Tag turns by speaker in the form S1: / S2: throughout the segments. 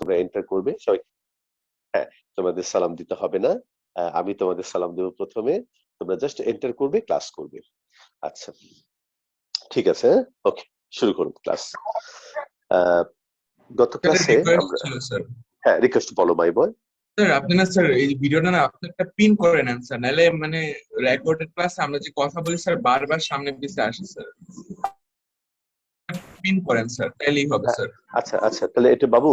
S1: তোমরা এন্টার করবে সবাই। হ্যাঁ, তোমাদের সালাম দিতে হবে না, আমি তোমাদের সালাম দেবো প্রথমে, তোমরা জাস্ট এন্টার করবে, ক্লাস করবে। আচ্ছা ঠিক আছে, ওকে শুরু করুন ক্লাস। গত ক্লাসে আমরা, হ্যাঁ রিকোয়েস্ট বলো মাই বয়।
S2: স্যার আপনি না স্যার এই ভিডিওটা না আপনি একটা পিন করে নেন স্যার, নাহলে মানে রেকর্ডেড ক্লাসে আমরা যে কথা বলি স্যার বারবার সামনে পিছে আসে স্যার। পিন করেন স্যার, তাইলেই হবে স্যার।
S1: আচ্ছা আচ্ছা, তাহলে এটা বাবু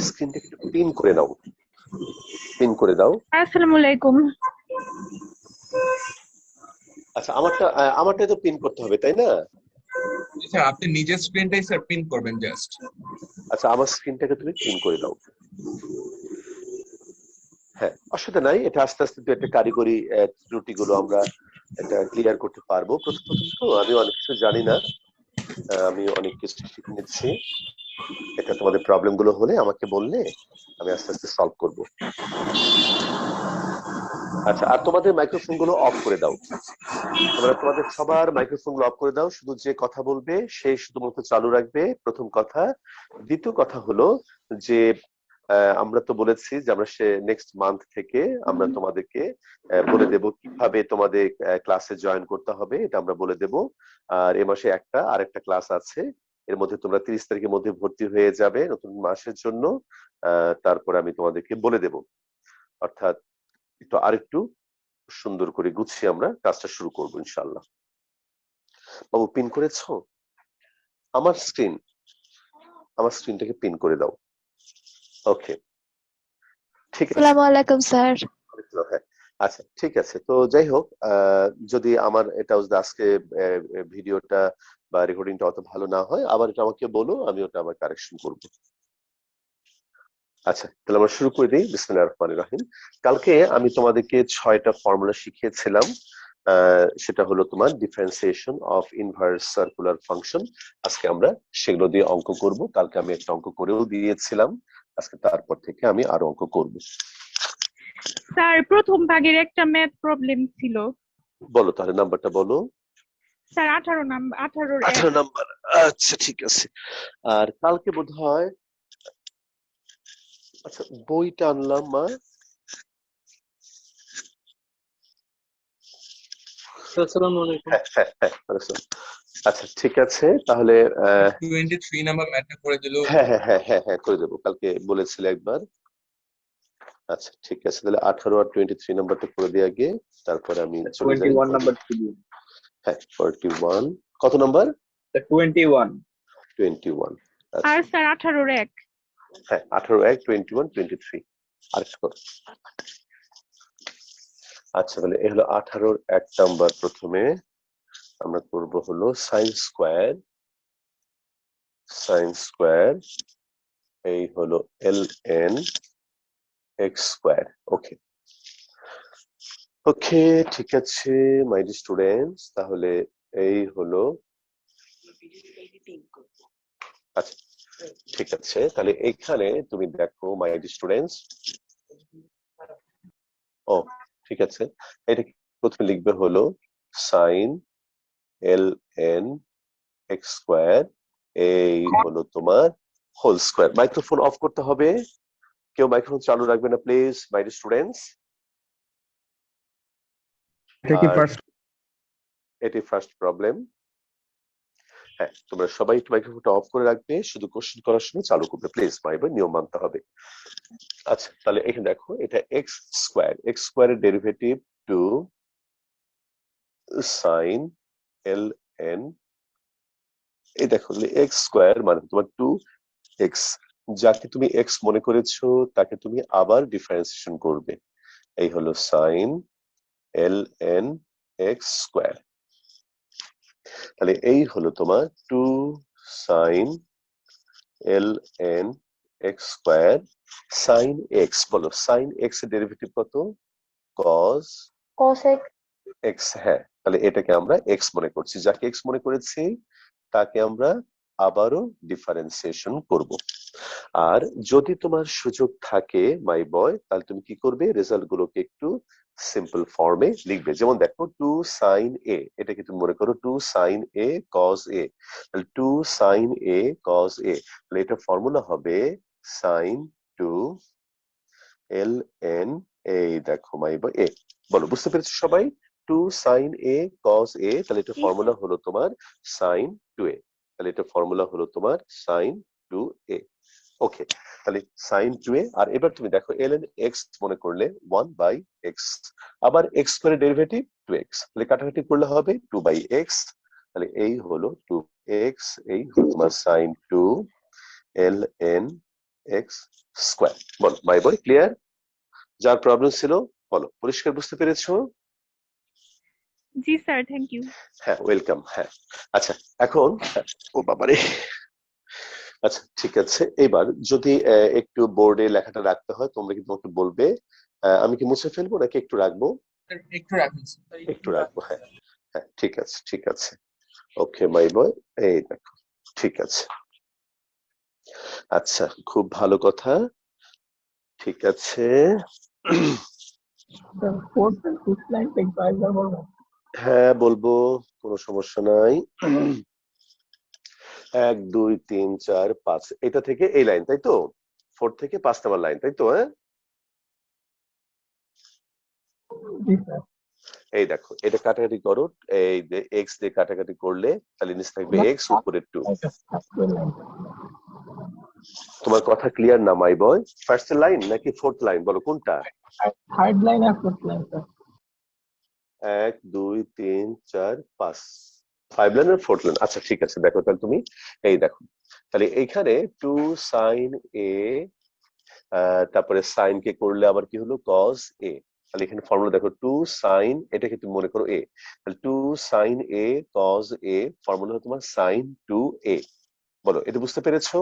S1: স্ক্রিনটা একটু পিন করে নাও, পিন করে দাও।
S3: আসসালামু আলাইকুম।
S1: আচ্ছা আমারটা তো পিন করতে হবে তাই না?
S2: স্যার আপনি নিজের স্ক্রিনটাই স্যার পিন করবেন জাস্ট।
S1: আচ্ছা আমার স্ক্রিনটাকে তুমি পিন করে দাও। হ্যাঁ অসুবিধা নাই, এটা আস্তে আস্তে তো একটা কারিগরি ত্রুটিগুলো আমরা এটা ক্লিয়ার করতে পারবো। প্রথম তো আমি অনেক কিছু জানি না, আমি অনেক কিছু শিখে নিচ্ছি। এটা তোমাদের প্রবলেম গুলো হলে আমাকে বললে আমি আস্তে আস্তে সলভ করব। আচ্ছা আর তোমাদের মাইক্রোফোন গুলো অফ করে দাও, তোমরা তোমাদের সবার মাইক্রোফোন গুলো অফ করে দাও, শুধু যে কথা বলবে সেই শুধুমাত্র চালু রাখবে, প্রথম কথা। দ্বিতীয় কথা হলো যে আমরা তো বলেছি যে আমরা সে নেক্সট মান্থ থেকে আমরা তোমাদেরকে বলে দেব কিভাবে তোমাদের ক্লাসে জয়েন করতে হবে, এটা আমরা বলে দেব। আর এ মাসে আরেকটা ক্লাস আছে, এর মধ্যে তোমরা 30 তারিখের মধ্যে ভর্তি হয়ে যাবে নতুন মাসের জন্য। তারপরে আমি তোমাদেরকে বলে দেব, অর্থাৎ একটু আরেকটু সুন্দর করে গুছিয়ে আমরা কাজটা শুরু করবো ইনশাআল্লাহ। বাবু পিন করেছো? আমার স্ক্রিনটাকে পিন করে দাও। ওকে ঠিক আছে।
S3: আসসালামু আলাইকুম স্যার।
S1: হ্যাঁ আচ্ছা ঠিক আছে, তো যাই হোক যদি আমার এটা আজকে ভিডিওটা বা রেকর্ডিংটা অত ভালো না হয় আবার এটা আমাকে বলো, আমি ওটা আবার কারেকশন করব। আচ্ছা তাহলে আমরা শুরু করে দিই। বিসমিল্লাহির রহমানির রহিম। কালকে আমি তোমাদেরকে 6টা ফর্মুলা শিখিয়েছিলাম, সেটা হলো তোমার differentiation of inverse circular function. আজকে আমরা সেগুলো দিয়ে অঙ্ক করব। কালকে আমি একটা অঙ্ক করেও দিয়েছিলাম, আজকে তারপর থেকে আমি আরো অঙ্ক করব।
S3: স্যার প্রথম ভাগের একটা ম্যাথ প্রবলেম ছিল।
S1: বলো তাহলে নাম্বারটা বলো।
S3: Sir 18 number, 18
S1: 18 number. আচ্ছা ঠিক আছে। আর কালকে বোধহয়, আচ্ছা বইটা আনলাম মা। আচ্ছা ঠিক আছে তাহলে
S2: 23 নাম্বার ম্যাথটা করে দিল।
S1: হ্যাঁ হ্যাঁ হ্যাঁ হ্যাঁ হ্যাঁ করে দেবো, কালকে বলেছিলে একবার। আচ্ছা ঠিক আছে তাহলে 18 আর 23 নাম্বারটা করে দিয়ে আগে, তারপরে আমি চলে যাই।
S4: 21 নাম্বার ছিল।
S1: হ্যাঁ 41 কত নাম্বার?
S4: 21
S3: আর স্যার 18 এক।
S1: হ্যাঁ 18 এক 21 23 আরেকটা করো। আচ্ছা তাহলে এই হলো 18 এক নাম্বার। প্রথমে আমরা করব হলো সাইন স্কয়ার এই হলো ln x স্কয়ার। ওকে ওকে ঠিক আছে মাই ডিয়ার স্টুডেন্টস, তাহলে এই হলো, আচ্ছা ঠিক আছে তাহলে এখানে তুমি দেখো মাই ডিয়ার স্টুডেন্টস। ও ঠিক আছে, এটা প্রথমে লিখবে হলো সাইন ln x স্কয়ার এই হলো তোমার হোল স্কয়ার। মাইক্রোফোন অফ করতে হবে, কেউ মাইক্রোফোন চালু রাখবে না প্লিজ মাই ডিয়ার স্টুডেন্টস। এটি ফার্স্ট প্রবলেম। হ্যাঁ তোমরা সবাই একটু মাইক্রোফোনটা অফ করে রাখবে, শুধু কোশ্চেন করার সময় চালু করবে প্লিজ ভাই বোন, নিয়ম মানতে হবে। আচ্ছা তাহলে এখানে দেখো এটা x স্কয়ারের ডেরিভেটিভ 2 সাইন ln, এই দেখো x স্কয়ার মানে তোমার 2x, যাকে তুমি x মনে করেছো তাকে তুমি আবার ডিফারেন্সিয়েশন করবে, এই হলো সাইন ln x স্কয়ার। তাহলে এই হলো তোমার 2 sine ln x square sine x। বলো সাইন x এর ডেরিভেটিভ কত? cos x। হ্যাঁ তাহলে এটাকে আমরা x মনে করছি, যাকে x মনে করেছি তাকে আমরা আবারও ডিফারেন্সিয়েশন করব। আর যদি তোমার সুযোগ থাকে মাই বয়, তাহলে তুমি কি করবে, রেজাল্ট গুলোকে একটু সিম্পল ফর্মে লিখবে। যেমন দেখো 2 সাইন a, এটাকে তুমি মনে করো 2 সাইন a cos a, তাহলে 2 সাইন a cos a, তাহলে এটা ফর্মুলা হবে সাইন টু এল এন, এই দেখো মাই বয় এ। বলো বুঝতে পেরেছো সবাই? Two sine A cos A, তাহলে এটা
S3: জি
S1: ফর্মুলা হলো তোমার সাইন টু এ। তাহলে এটা ফর্মুলা হলো তোমার সাইন টু এ। ওকে, তাহলে সাইন টু এ। আর এবার তুমি দেখো এল এন এক্স মনে করলে 1/x, আবার এক্স স্কোয়ারের ডেরিভেটিভ 2x, তাহলে কাটাকাটি করলে হবে 2/x। তাহলে এই হলো 2x, এই হলো তোমার sign two L N x square. বলো মাই বয় ক্লিয়ার? যার প্রবলেম ছিল বলো, পরিষ্কার বুঝতে পেরেছো?
S3: জি স্যার, থ্যাংক ইউ।
S1: হ্যাঁ, ওয়েলকাম। হ্যাঁ, আচ্ছা এখন, ও বাবারে, আচ্ছা ঠিক আছে। এবার যদি একটু বোর্ডে লেখাটা রাখতে হয় তোমরা কি তোমাকে বলবে? আমি কি মুছে ফেলবো নাকি একটু রাখবো?
S2: স্যার একটু রাখুন স্যার,
S1: একটু রাখবো, হ্যাঁ। হ্যাঁ ঠিক আছে, ঠিক আছে। ওকে মাই বয়, এই দেখো, ঠিক আছে। আচ্ছা, খুব ভালো কথা। ঠিক আছে। হ্যাঁ বলবো, কোনো সমস্যা নাই। 1 2 3 4 5, এটা থেকে এই লাইন, তাই তো? 4 থেকে 5 নাম্বার লাইন, তাই তো? হ্যাঁ, এই দেখো, এটা কাটাকাটি করো। এই যে এক্স দিয়ে কাটাকাটি করলে তাহলে নিচে থাকবে এক্স, উপরে 2। তোমার কথা ক্লিয়ার না মাই বয়? ফার্স্ট লাইন নাকি ফোর্থ লাইন, বলো কোনটা?
S4: থার্ড লাইন আর ফোর্থ লাইন স্যার।
S1: 1 2 3 4 5, 5 লাইন আর ফোর্থ লাইন। আচ্ছা ঠিক আছে, দেখো তাহলে তুমি এই দেখো, তাহলে এইখানে 2 সাইন এ, তারপরে সাইন কে করলে আবার কি হলো কজ এ। তাহলে এখানে ফর্মুলা দেখো, 2 সাইন, এটাকে তুমি মনে করো এ, তাহলে 2 sine A cos A, formula হলো তোমার সাইন 2 এ। বলো এটা বুঝতে পেরেছো?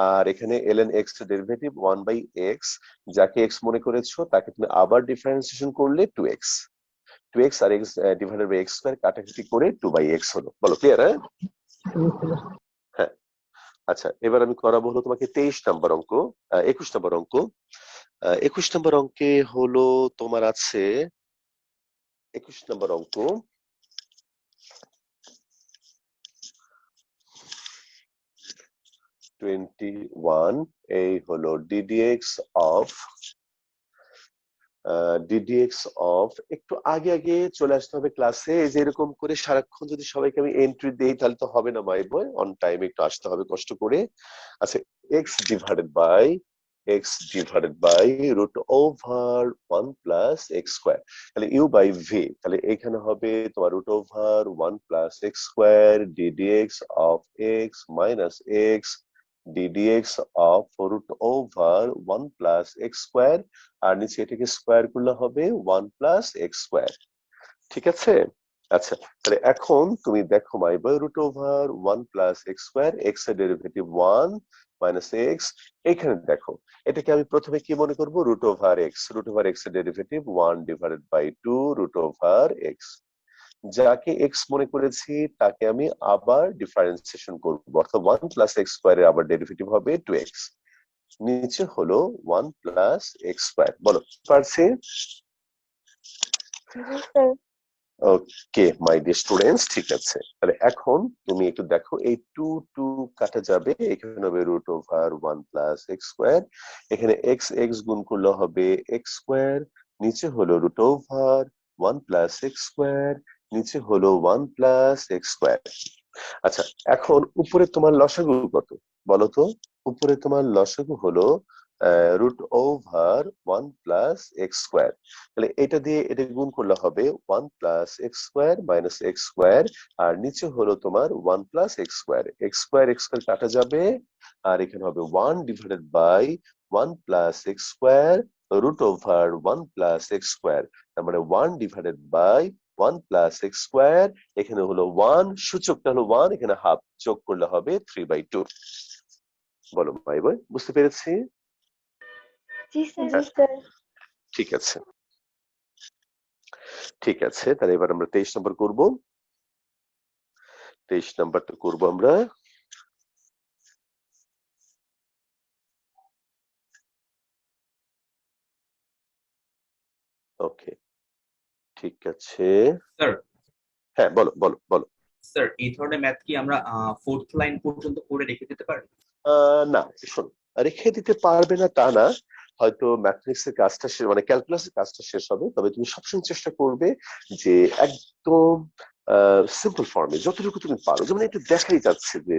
S1: আর এখানে ln x এর ডেরিভেটিভ 1/x, যাকে x মনে করেছো তাকে তুমি আবার ডিফারেন্সিয়েশন করলে 2x, 2x আর x divided by x square কাটাকাটি করে 2/x হলো। বলো ক্লিয়ার? হ্যাঁ, আচ্ছা এবার আমি করাবো হলো তোমাকে 23 নাম্বার অঙ্ক, 21 নাম্বার অঙ্ক। 21 নাম্বার অঙ্কে হলো তোমার আছে 21 নাম্বার অঙ্ক, এই হলো ddx অফ, একটু আগে আগে চলে আসতে হবে ক্লাসে। এই যে এরকম করে সারাক্ষণ যদি সবাইকে আমি এন্ট্রি দেই তাহলে তো হবে না মাই বয়, অন টাইম একটু আসতে হবে কষ্ট করে। আচ্ছা, x divided by root over 1 plus x square, তাহলে ইউ বাই ভি, তাহলে এখানে হবে তোমার root over 1 plus x square ddx of x minus x ddx of root over 1 plus x square, আর নিচে এটাকে স্কোয়ার করলে হবে 1 প্লাস এক্স স্কোয়ার। ঠিক আছে? আচ্ছা, তাহলে এখন তুমি দেখো my boy, root over 1 plus x square, x এর ডেরিভেটিভ 1 মাইনাস এক্স। এখানে দেখো, এটাকে আমি প্রথমে কি মনে করব, root over x, root over x এর derivative 1 divided by 2 root over x. যাকে এক্স মনে করেছি তাকে আমি আবার ডিফারেন্সিয়েশন করব, অর্থাৎ 1 প্লাস এক্স স্কোয়ারের আবার ডেরিভেটিভ হবে 2x, নিচে হলো 1 প্লাস এক্স স্কোয়ার। বলো পারছি? ওকে মাই ডিয়ার স্টুডেন্টস, ঠিক আছে। তাহলে এখন তুমি একটু দেখো, এই 2 2 কাটা যাবে, এখানে হবে root over 1 plus x square, এখানে এক্স এক্স গুণ করলে হবে এক্স স্কোয়ার, নিচে হলো root over 1 plus x square, নিচে হলো 1 প্লাস এক্স স্কোয়ার। আচ্ছা, এখন উপরে তোমার লসাগু কত বলো তো? উপরে তোমার লসাগু হলো root over 1 plus x square, তাহলে এটা দিয়ে এটা গুণ করলে হবে 1 plus x square minus x square, আর নিচে হলো তোমার 1 plus x square, x square কাটা যাবে, আর এখানে হবে 1 divided by 1 plus x square root over 1 plus x square, তার মানে 1 divided by 1 plus x square, এখানে হলো 1, সূচকটা হলো 1, এখানে হাফ যোগ করলে হবে 3/2। বলো ভাই বই, বুঝতে পেরেছি?
S5: জি স্যার।
S1: ঠিক আছে, ঠিক আছে। তাহলে এবার আমরা 23 নম্বর করব। 23 নাম্বারটা করব আমরা। ওকে, ঠিক আছে।
S2: স্যার
S1: হ্যাঁ বলো বলো বলো।
S6: স্যার এই ধরনের ম্যাথ কি আমরা ফোর্থ লাইন পর্যন্ত করে রেখে দিতে পারি?
S1: না, শোনো, রেখে দিতে পারবে না তা না, হয়তো ম্যাথমেটিক্স এর কাজটা শেষ, মানে ক্যালকুলাসের কাজটা শেষ হবে, তবে তুমি সবসময় চেষ্টা করবে যে একদম সিম্পল ফর্মে যতটুকু তুমি পারো, যেমন একটু দেখাই যাচ্ছে যে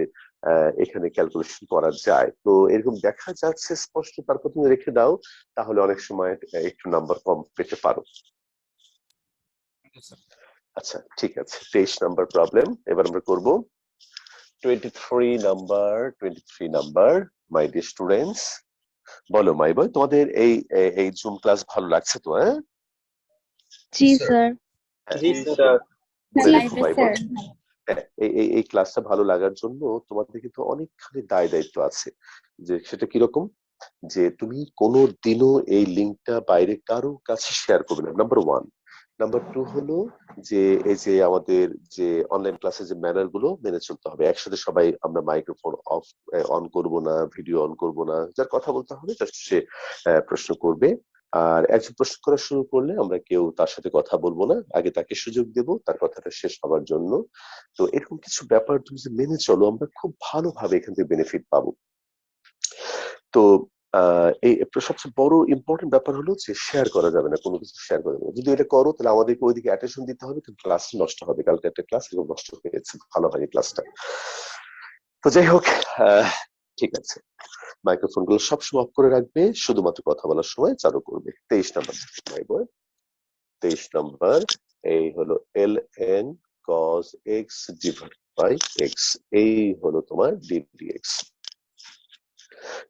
S1: এখানে ক্যালকুলেশন করা যায়, তো এরকম দেখা যাচ্ছে স্পষ্ট, তারপর তুমি রেখে দাও, তাহলে অনেক সময় একটু নাম্বার কম পেতে পারো। আচ্ছা, ঠিক আছে, 23 নাম্বার প্রবলেম এবার আমরা করব। 23 নাম্বার মাই ডিয়ার স্টুডেন্টস, বলো মাই বয়, তোমাদের এই জুম ক্লাস ভালো লাগছে তো? হ্যাঁ,
S3: জি স্যার।
S5: জি স্যার।
S1: মনে রেখো মাই বয়, হ্যাঁ, এই ক্লাসটা ভালো লাগার জন্য তোমাদের কিন্তু অনেকখানি দায় দায়িত্ব আছে, যে সেটা কিরকম, যে তুমি কোনো দিনও এই লিঙ্কটা বাইরে কারো কাছে শেয়ার করবে না, নাম্বার 1। নাম্বার 2 হলো যে এই যে আমাদের যে অনলাইন ক্লাসের যে ম্যানার গুলো মেনে চলতে হবে। একসাথে সবাই আমরা মাইক্রোফোন অন করব না, ভিডিও অন করব না, যার কথা বলতে হবে সে প্রশ্ন করবে। আর একজন প্রশ্ন করা শুরু করলে আমরা কেউ তার সাথে কথা বলবো না, আগে তাকে সুযোগ দেব তার কথাটা শেষ হওয়ার জন্য। তো এরকম কিছু ব্যাপার তুমি যদি মেনে চলো, আমরা খুব ভালোভাবে এখান থেকে বেনিফিট পাবো। তো এই সবচেয়ে বড় ইম্পর্টেন্ট ব্যাপার হলো যে শেয়ার করা যাবে না, কোনো কিছু শেয়ার করা যাবে না। যদি এটা করো তাহলে আমাদেরকে ওইদিকে অ্যাটেনশন দিতে হবে, কিন্তু ক্লাস নষ্ট হবে। কালকে একটা ক্লাস এরকম নষ্ট হয়েছে, ভালো হয়নি ক্লাসটা। তো যাই হোক, ঠিক আছে, মাইক্রোফোন গুলো সবসময় অফ করে রাখবে, শুধুমাত্র কথা বলার সময় চালু করবে। 23 নাম্বার, 23 নাম্বার, এই হলো ln cos x divide by x, এই হলো তোমার ddx।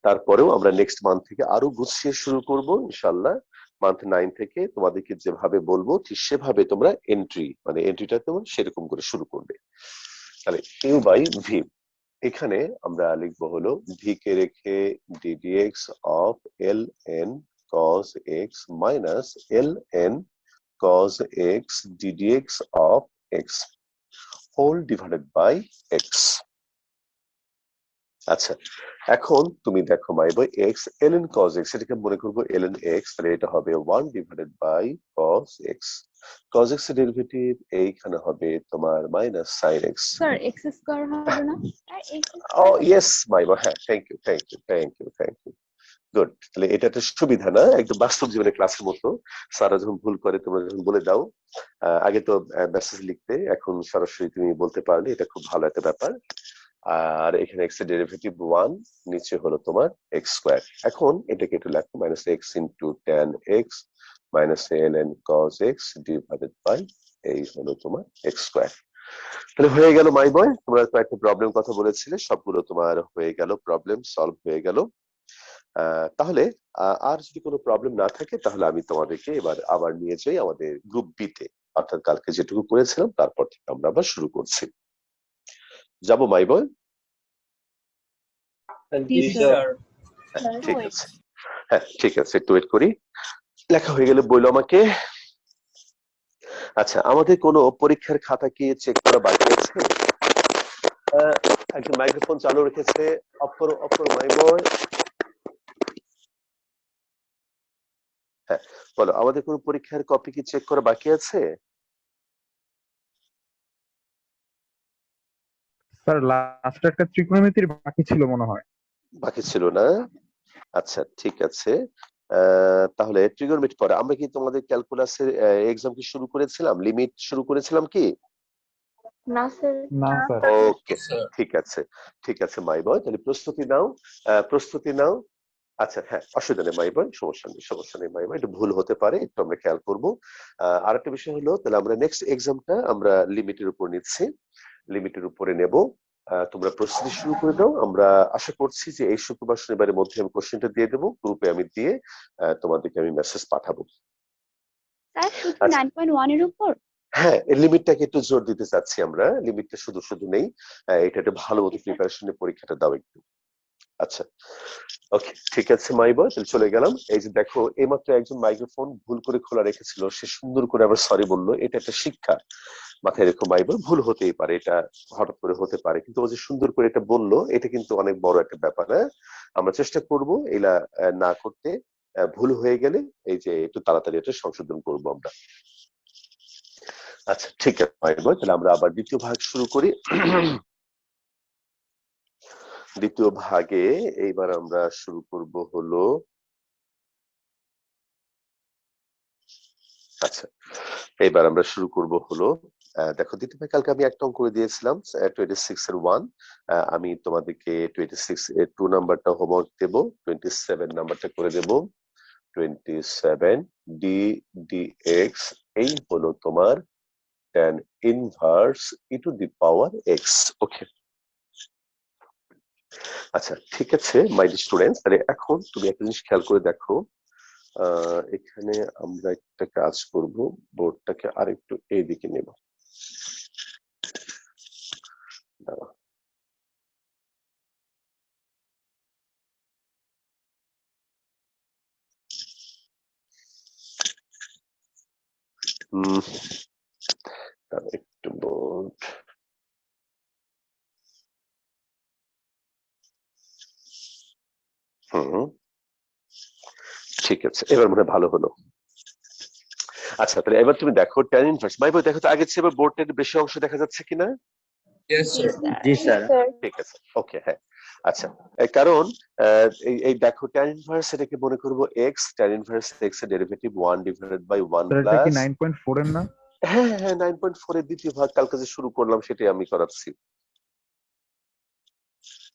S1: তারপরেও আমরা নেক্সট মান্থ থেকে আরো গুছিয়ে শুরু করব ইনশাআল্লাহ। মান্থ 9 থেকে তোমাদেরকে যেভাবে বলবো ঠিক সেভাবে তোমরা এন্ট্রিটা তোমরা সেরকম করে শুরু করবে। তাহলে ইউ বাই ভি, এখানে আমরা লিখবো হলো ভি কে রেখে ddx of ln cos x minus ln cos x ddx of x whole divided by x। আচ্ছা, এখন তুমি দেখো মাই বই x ln cos x, এটাকে মনে করবো ln x, তাহলে এটা হবে 1 divided by cos x। cos x এর ডেরিভেটিভ এইখানে হবে তোমার minus sin x।
S5: Sir x square হবে না? আর x
S1: ও ইয়েস মাই বয়, হ্যাঁ, থ্যাংক ইউ। গুড, তাহলে এটা একটা সুবিধা না, একদম বাস্তব জীবনের ক্লাসের মতো। স্যাররা যখন ভুল করে তোমরা যখন বলে দাও, আগে তো মেসেজ লিখতে, এখন সরাসরি তুমি বলতে পারলে, এটা খুব ভালো একটা ব্যাপার। আর এখানে x এর ডেরিভেটিভ 1, নিচে হলো তোমার x স্কয়ার। এখন এটাকে একটু লেখো minus x into tan x minus ln cos x divided by এই হলো তোমার x স্কয়ার। তাহলে হয়ে গেল মাই বয়, তোমরা কয়েকটা প্রবলেম কথা বলেছিলে, সবগুলো তোমার হয়ে গেল, প্রবলেম সলভ হয়ে গেল। তাহলে আর যদি কোনো প্রবলেম না থাকে তাহলে আমি তোমাদেরকে এবার আবার নিয়ে যাই আমাদের গ্রুপ বি তে, অর্থাৎ কালকে যেটুকু করেছিলাম তারপর থেকে আমরা আবার শুরু করছি। যাবো মাই বয়? ঠিক আছে, হ্যাঁ ঠিক আছে, একটু ওয়েট করি। লেখা হয়ে গেলে বললো আমাকে। আচ্ছা, আমাদের কোনো পরীক্ষার খাতা কি চেক করা বাকি আছে? একজন মাইক্রোফোন চালু রেখেছে, অফ করো মাই বয়। হ্যাঁ বলো, আমাদের কোনো পরীক্ষার কপি কি চেক করা বাকি আছে?
S7: স্যার লাস্ট একটা ত্রিকোণমিতির বাকি ছিল মনে হয়।
S1: বাকি ছিল না? আচ্ছা ঠিক আছে, তাহলে ট্রিগোনোমেট্রি পরে আমরা কি তোমাদের ক্যালকুলাসের এক্সাম কি শুরু করেছিলাম, লিমিট শুরু করেছিলাম কি?
S5: না স্যার।
S7: না স্যার।
S1: ওকে, ঠিক আছে মাই বয়, তাহলে প্রস্তুতি নাও। আচ্ছা হ্যাঁ, অসুবিধা নেই মাই বয়, সমস্যা নেই মাই বয়, একটু ভুল হতে পারে, একটু আমরা খেয়াল করবো। আর একটা বিষয় হলো, তাহলে আমরা নেক্সট এক্সামটা আমরা লিমিটের উপর নিচ্ছি, লিমিটের উপরে নেব। তোমরা প্রস্তুতি শুরু করে দাও। আমরা আশা করছি যে এই শুক্রবার শনিবারের মধ্যে আমি কোশ্চেনটা দিয়ে দেবো, গ্রুপে আমি দিয়ে তোমাদেরকে আমি মেসেজ পাঠাবো।
S5: স্যার শুধু 9.1 এর উপর?
S1: হ্যাঁ, এই লিমিটটাকে একটু জোর দিতে চাচ্ছি আমরা, লিমিটটা শুধু নেই, এটা একটা ভালো মতো প্রিপারেশনের পরীক্ষাটা দাও একটু। আচ্ছা ওকে, ঠিক আছে মাই বয়, তাহলে চলে গেলাম। এই যে দেখো, এইমাত্র একজন মাইক্রোফোন ভুল করে খোলা রেখেছিল, সে সুন্দর করে আবার সরি বললো, এটা একটা শিক্ষা, মাথায় রেখো মাই বয়, ভুল হতেই পারে, এটা হঠাৎ করে হতে পারে, কিন্তু ও যে সুন্দর করে এটা বললো, এটা কিন্তু অনেক বড় একটা ব্যাপার। হ্যাঁ, আমরা চেষ্টা করব এলা না করতে, ভুল হয়ে গেলে এই যে একটু তাড়াতাড়ি এটা সংশোধন করবো আমরা। আচ্ছা ঠিক আছে মাইবয়, তাহলে আমরা আবার দ্বিতীয় ভাগ শুরু করি। দ্বিতীয় ভাগে এইবার আমরা শুরু করব হলো, আচ্ছা এইবার আমরা শুরু করব হলো, দেখো দ্বিতীয় ভাগ কালকে আমি একটা অঙ্ক করে দিয়েছিলাম 26 এর 1। আমি তোমাদেরকে 26 এর 2 নাম্বারটা হোমওয়ার্ক দেব, 27 নাম্বারটা করে দেব। 27 ডি dx এই হলো তোমার tan inverse e to the power x। ওকে, আচ্ছা ঠিক আছে মাই স্টুডেন্টস, তাহলে এখন তুমি একটা জিনিস খেয়াল করে দেখো। এখানে আমরা একটা কাজ করব, বোর্ডটাকে আরেকটু এইদিকে নেব। দাঁড়াও। একটু বোর্ড, ঠিক আছে এবার মনে হয় ভালো হলো। আচ্ছা তাহলে এবার তুমি দেখো tan ইনভার্স, ভাই দেখো তো আগের চেয়ে এবার বোর্ডের বেশি অংশ দেখা যাচ্ছে কিনা?
S2: Yes sir.
S6: জি স্যার।
S1: ঠিক আছে ওকে, হ্যাঁ আচ্ছা কারণ এই দেখো tan ইনভার্স এটাকে মনে করব x, tan ইনভার্স x এর ডেরিভেটিভ 1 ডিভাইডেড বাই 1
S7: স্যার এটা কি
S1: প্লাস
S7: 9.4 এর না?
S1: হ্যাঁ হ্যাঁ 9.4 এর দ্বিতীয় ভাগ কালকে যে শুরু করলাম সেটাই আমি করাচ্ছি।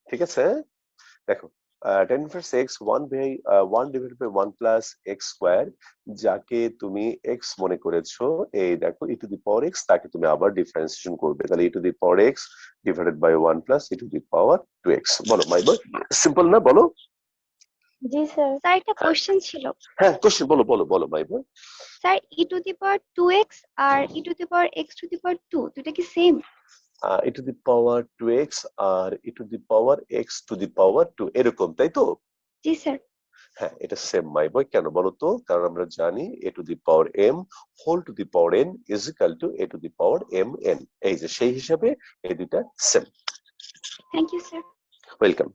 S1: ঠিক আছে দেখো tan inverse x 1 divided by 1 plus x square, যাকে তুমি x মনে করেছো, এই দেখো e to the power x, তাকে তুমি আবার ডিফারেন্সিয়েশন করবে, তাহলে e to the power x divided by 1 plus e to the power 2x। বলো মাই বয়, সিম্পল না বলো?
S5: জি স্যার। স্যার একটা কোশ্চেন ছিল।
S1: হ্যাঁ কোশ্চেন বলো বলো বলো my boy.
S5: Sir e to the power 2x আর e to the power x to the power 2 দুটো কি same?
S1: e to the power 2x আর e to the power x to the power 2 এরকম, তাই তো?
S5: জি স্যার।
S1: হ্যাঁ এটা সেম মাই বয়, কেন বলো তো? কারণ আমরা জানি a to the power m whole to the power n is equal to a to the power m n, এই যে সেই হিসাবে এই দুইটা same.
S5: Thank you sir.
S1: Welcome.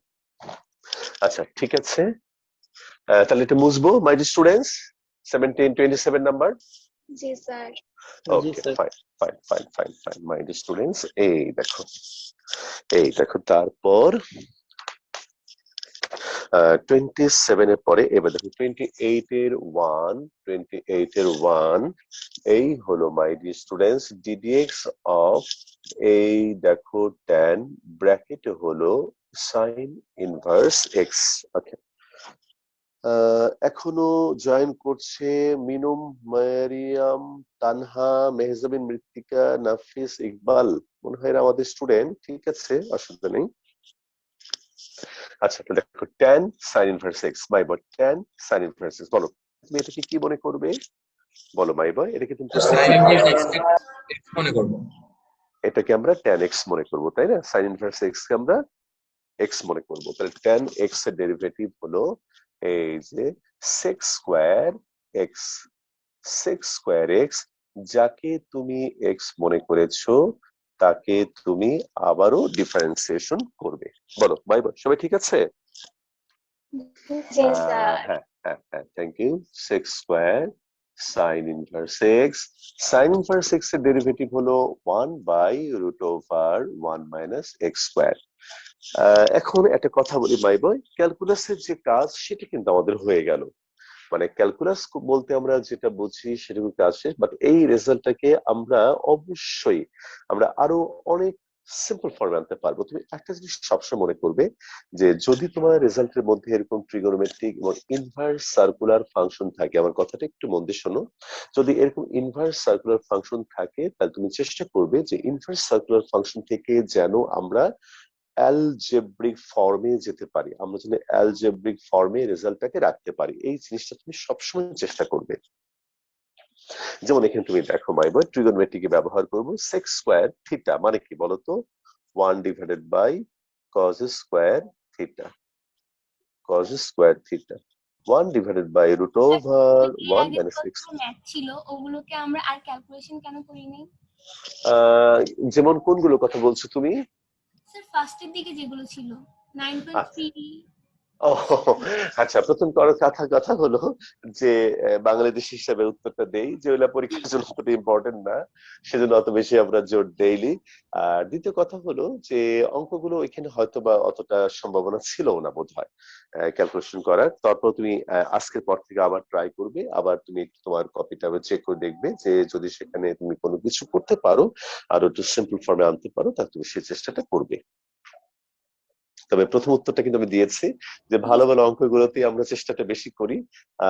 S1: আচ্ছা ঠিক আছে, তাহলে এটা মুছবো মাই স্টুডেন্টস 27 নাম্বার।
S5: জি sir.
S1: Okay fine fine fine fine fine my students, এই দেখো তারপর 27 এর পরে এবার দেখো 28 এর 1 এই হলো my dear students ddx of, এই দেখো tan ব্র্যাকেট হলো sin ইনভার্স x। ওকে, এখনো জয়েন করছে মিনুম, মারিয়াম, তানহা, মেহজাবিন, মৃত্তিকা, নাফিস, ইকবাল, মনে হয় এরা আমাদের স্টুডেন্ট। ঠিক আছে অসুবিধা নেই। আচ্ছা তো দেখো tan sin ইনভার্স x, মাই বয় tan sin ইনভার্স x, বলো তুমি এটাকে কি মনে করবে? বলো মাই বয়, এটাকে তুমি
S2: সাইন ইনভার্স x মনে করব।
S1: এটাকে আমরা tan x মনে করব, তাই না? sin ইনভার্স x কে আমরা x মনে করব, তাহলে tan x এর ডেরিভেটিভ হলো এই যে sec স্কয়ার x, যাকে তুমি x মনে করেছো তাকে তুমি আবারও ডিফারেন্সিয়েশন করবে। বলো বাই বাই, সবাই ঠিক আছে?
S5: জি স্যার।
S1: হ্যাঁ হ্যাঁ হ্যাঁ thank you. sec square sin inverse x, sin inverse x এর ডেরিভেটিভ হলো 1 by root over 1 minus x square. এখন একটা কথা বলি মাই বয়, ক্যালকুলাসের যে কাজ সেটা কিন্তু আমাদের হয়ে গেল, মানে ক্যালকুলাস বলতে আমরা যেটা বুঝি সেটুকু কাজ শেষ, বাট এই রেজাল্টটাকে আমরা অবশ্যই আমরা আরো অনেক সিম্পল ফর্মে আনতে পারবো। তুমি একটা জিনিস সবসময় মনে করবে যে যদি তোমার রেজাল্টের মধ্যে এরকম ট্রিগোনোমেট্রিক এবং ইনভার্স সার্কুলার ফাংশন থাকে, আমার কথাটা একটু মন দিয়ে শোনো, যদি এরকম ইনভার্স সার্কুলার ফাংশন থাকে তাহলে তুমি চেষ্টা করবে যে ইনভার্স সার্কুলার ফাংশন থেকে যেন আমরা অ্যালজেব্রিক ফর্মে যেতে পারি, আমরা যেন অ্যালজেব্রিক ফর্মে রেজাল্টটাকে রাখতে পারি, এই জিনিসটা তুমি সবসময় চেষ্টা করবে। যেমন এখানে তুমি দেখো মাই বয়, ট্রিগোনোমেট্রিকে ব্যবহার করব sec স্কয়ার থিটা, মানে কি বলতো 1 divided by cos square theta, cos square theta 1 divided by root over 1 minus x।
S8: Math ছিল ওগুলোকে আমরা আর ক্যালকুলেশন কেন করিনি?
S1: যেমন কোনগুলো কথা বলছো তুমি?
S8: স্যার ফার্স্টের দিকে যেগুলো ছিল 9.3
S1: ও আচ্ছা, প্রথম কথা হলো যে বাংলাদেশ হিসাবে উত্তরটা দেই যে ওইগুলা পরীক্ষার জন্য অতটা ইম্পর্টেন্ট না, সেজন্য অত বেশি আমরা জোর দেইনি। আর দ্বিতীয় কথা হলো যে অঙ্কগুলো এখানে হয়তো বা অতটা সম্ভাবনা ছিল না বোধহয় ক্যালকুলেশন করার। তারপর তুমি আজকের পর থেকে আবার ট্রাই করবে, আবার তুমি একটু তোমার কপিটা চেক করে দেখবে যে যদি সেখানে তুমি কোনো কিছু করতে পারো আর একটু সিম্পল ফর্মে আনতে পারো, তাহলে তুমি সেই চেষ্টাটা করবে। তবে প্রথম উত্তরটা কিন্তু আমি দিয়েছি যে ভালো ভালো অঙ্কগুলোতে আমরা চেষ্টাটা বেশি করি,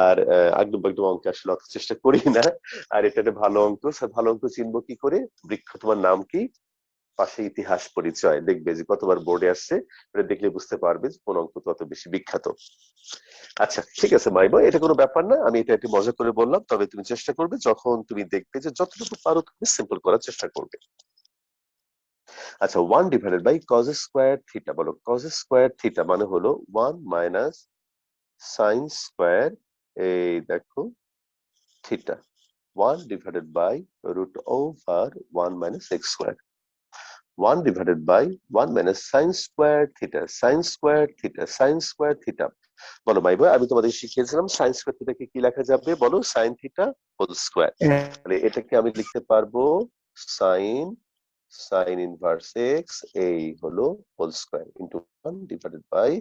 S1: আর আগডুম বাগডুম অঙ্কে আসলে অত চেষ্টা করি না। আর এটা একটা ভালো অঙ্ক, স্যার ভালো অঙ্ক চিনবো কি করে? বৃক্ষ, তোমার নাম কি? পাশে ইতিহাস পরিচয়, দেখবে যে কতবার বোর্ডে আসছে, এটা দেখলে বুঝতে পারবে যে কোন অঙ্ক তত বেশি বিখ্যাত। আচ্ছা ঠিক আছে মাইবা, এটা কোনো ব্যাপার না, আমি এটা একটু মজা করে বললাম। তবে তুমি চেষ্টা করবে যখন তুমি দেখবে যে যতটুকু পারো তুমি সিম্পল করার চেষ্টা করবে। আচ্ছা, 1 divided by cos square theta, বলো cos স্কয়ার থিটা মানে হলো 1 মাইনাস সাইন স্কয়ার, এই দেখো theta, 1 divided by root over 1 minus x square, 1 divided by 1 minus sine square theta, sine square theta, sine square theta. বলো ভাই ভাই, আমি তোমাদের শিখিয়েছিলাম সাইন স্কয়ার থিটাকে কি লেখা যাবে? বলো সাইন থিটা হোল স্কয়ার। তাহলে এটাকে আমি লিখতে পারবো সাইন সাইন ইনভার্স এক্স, এই হলো whole square, into 1 divided by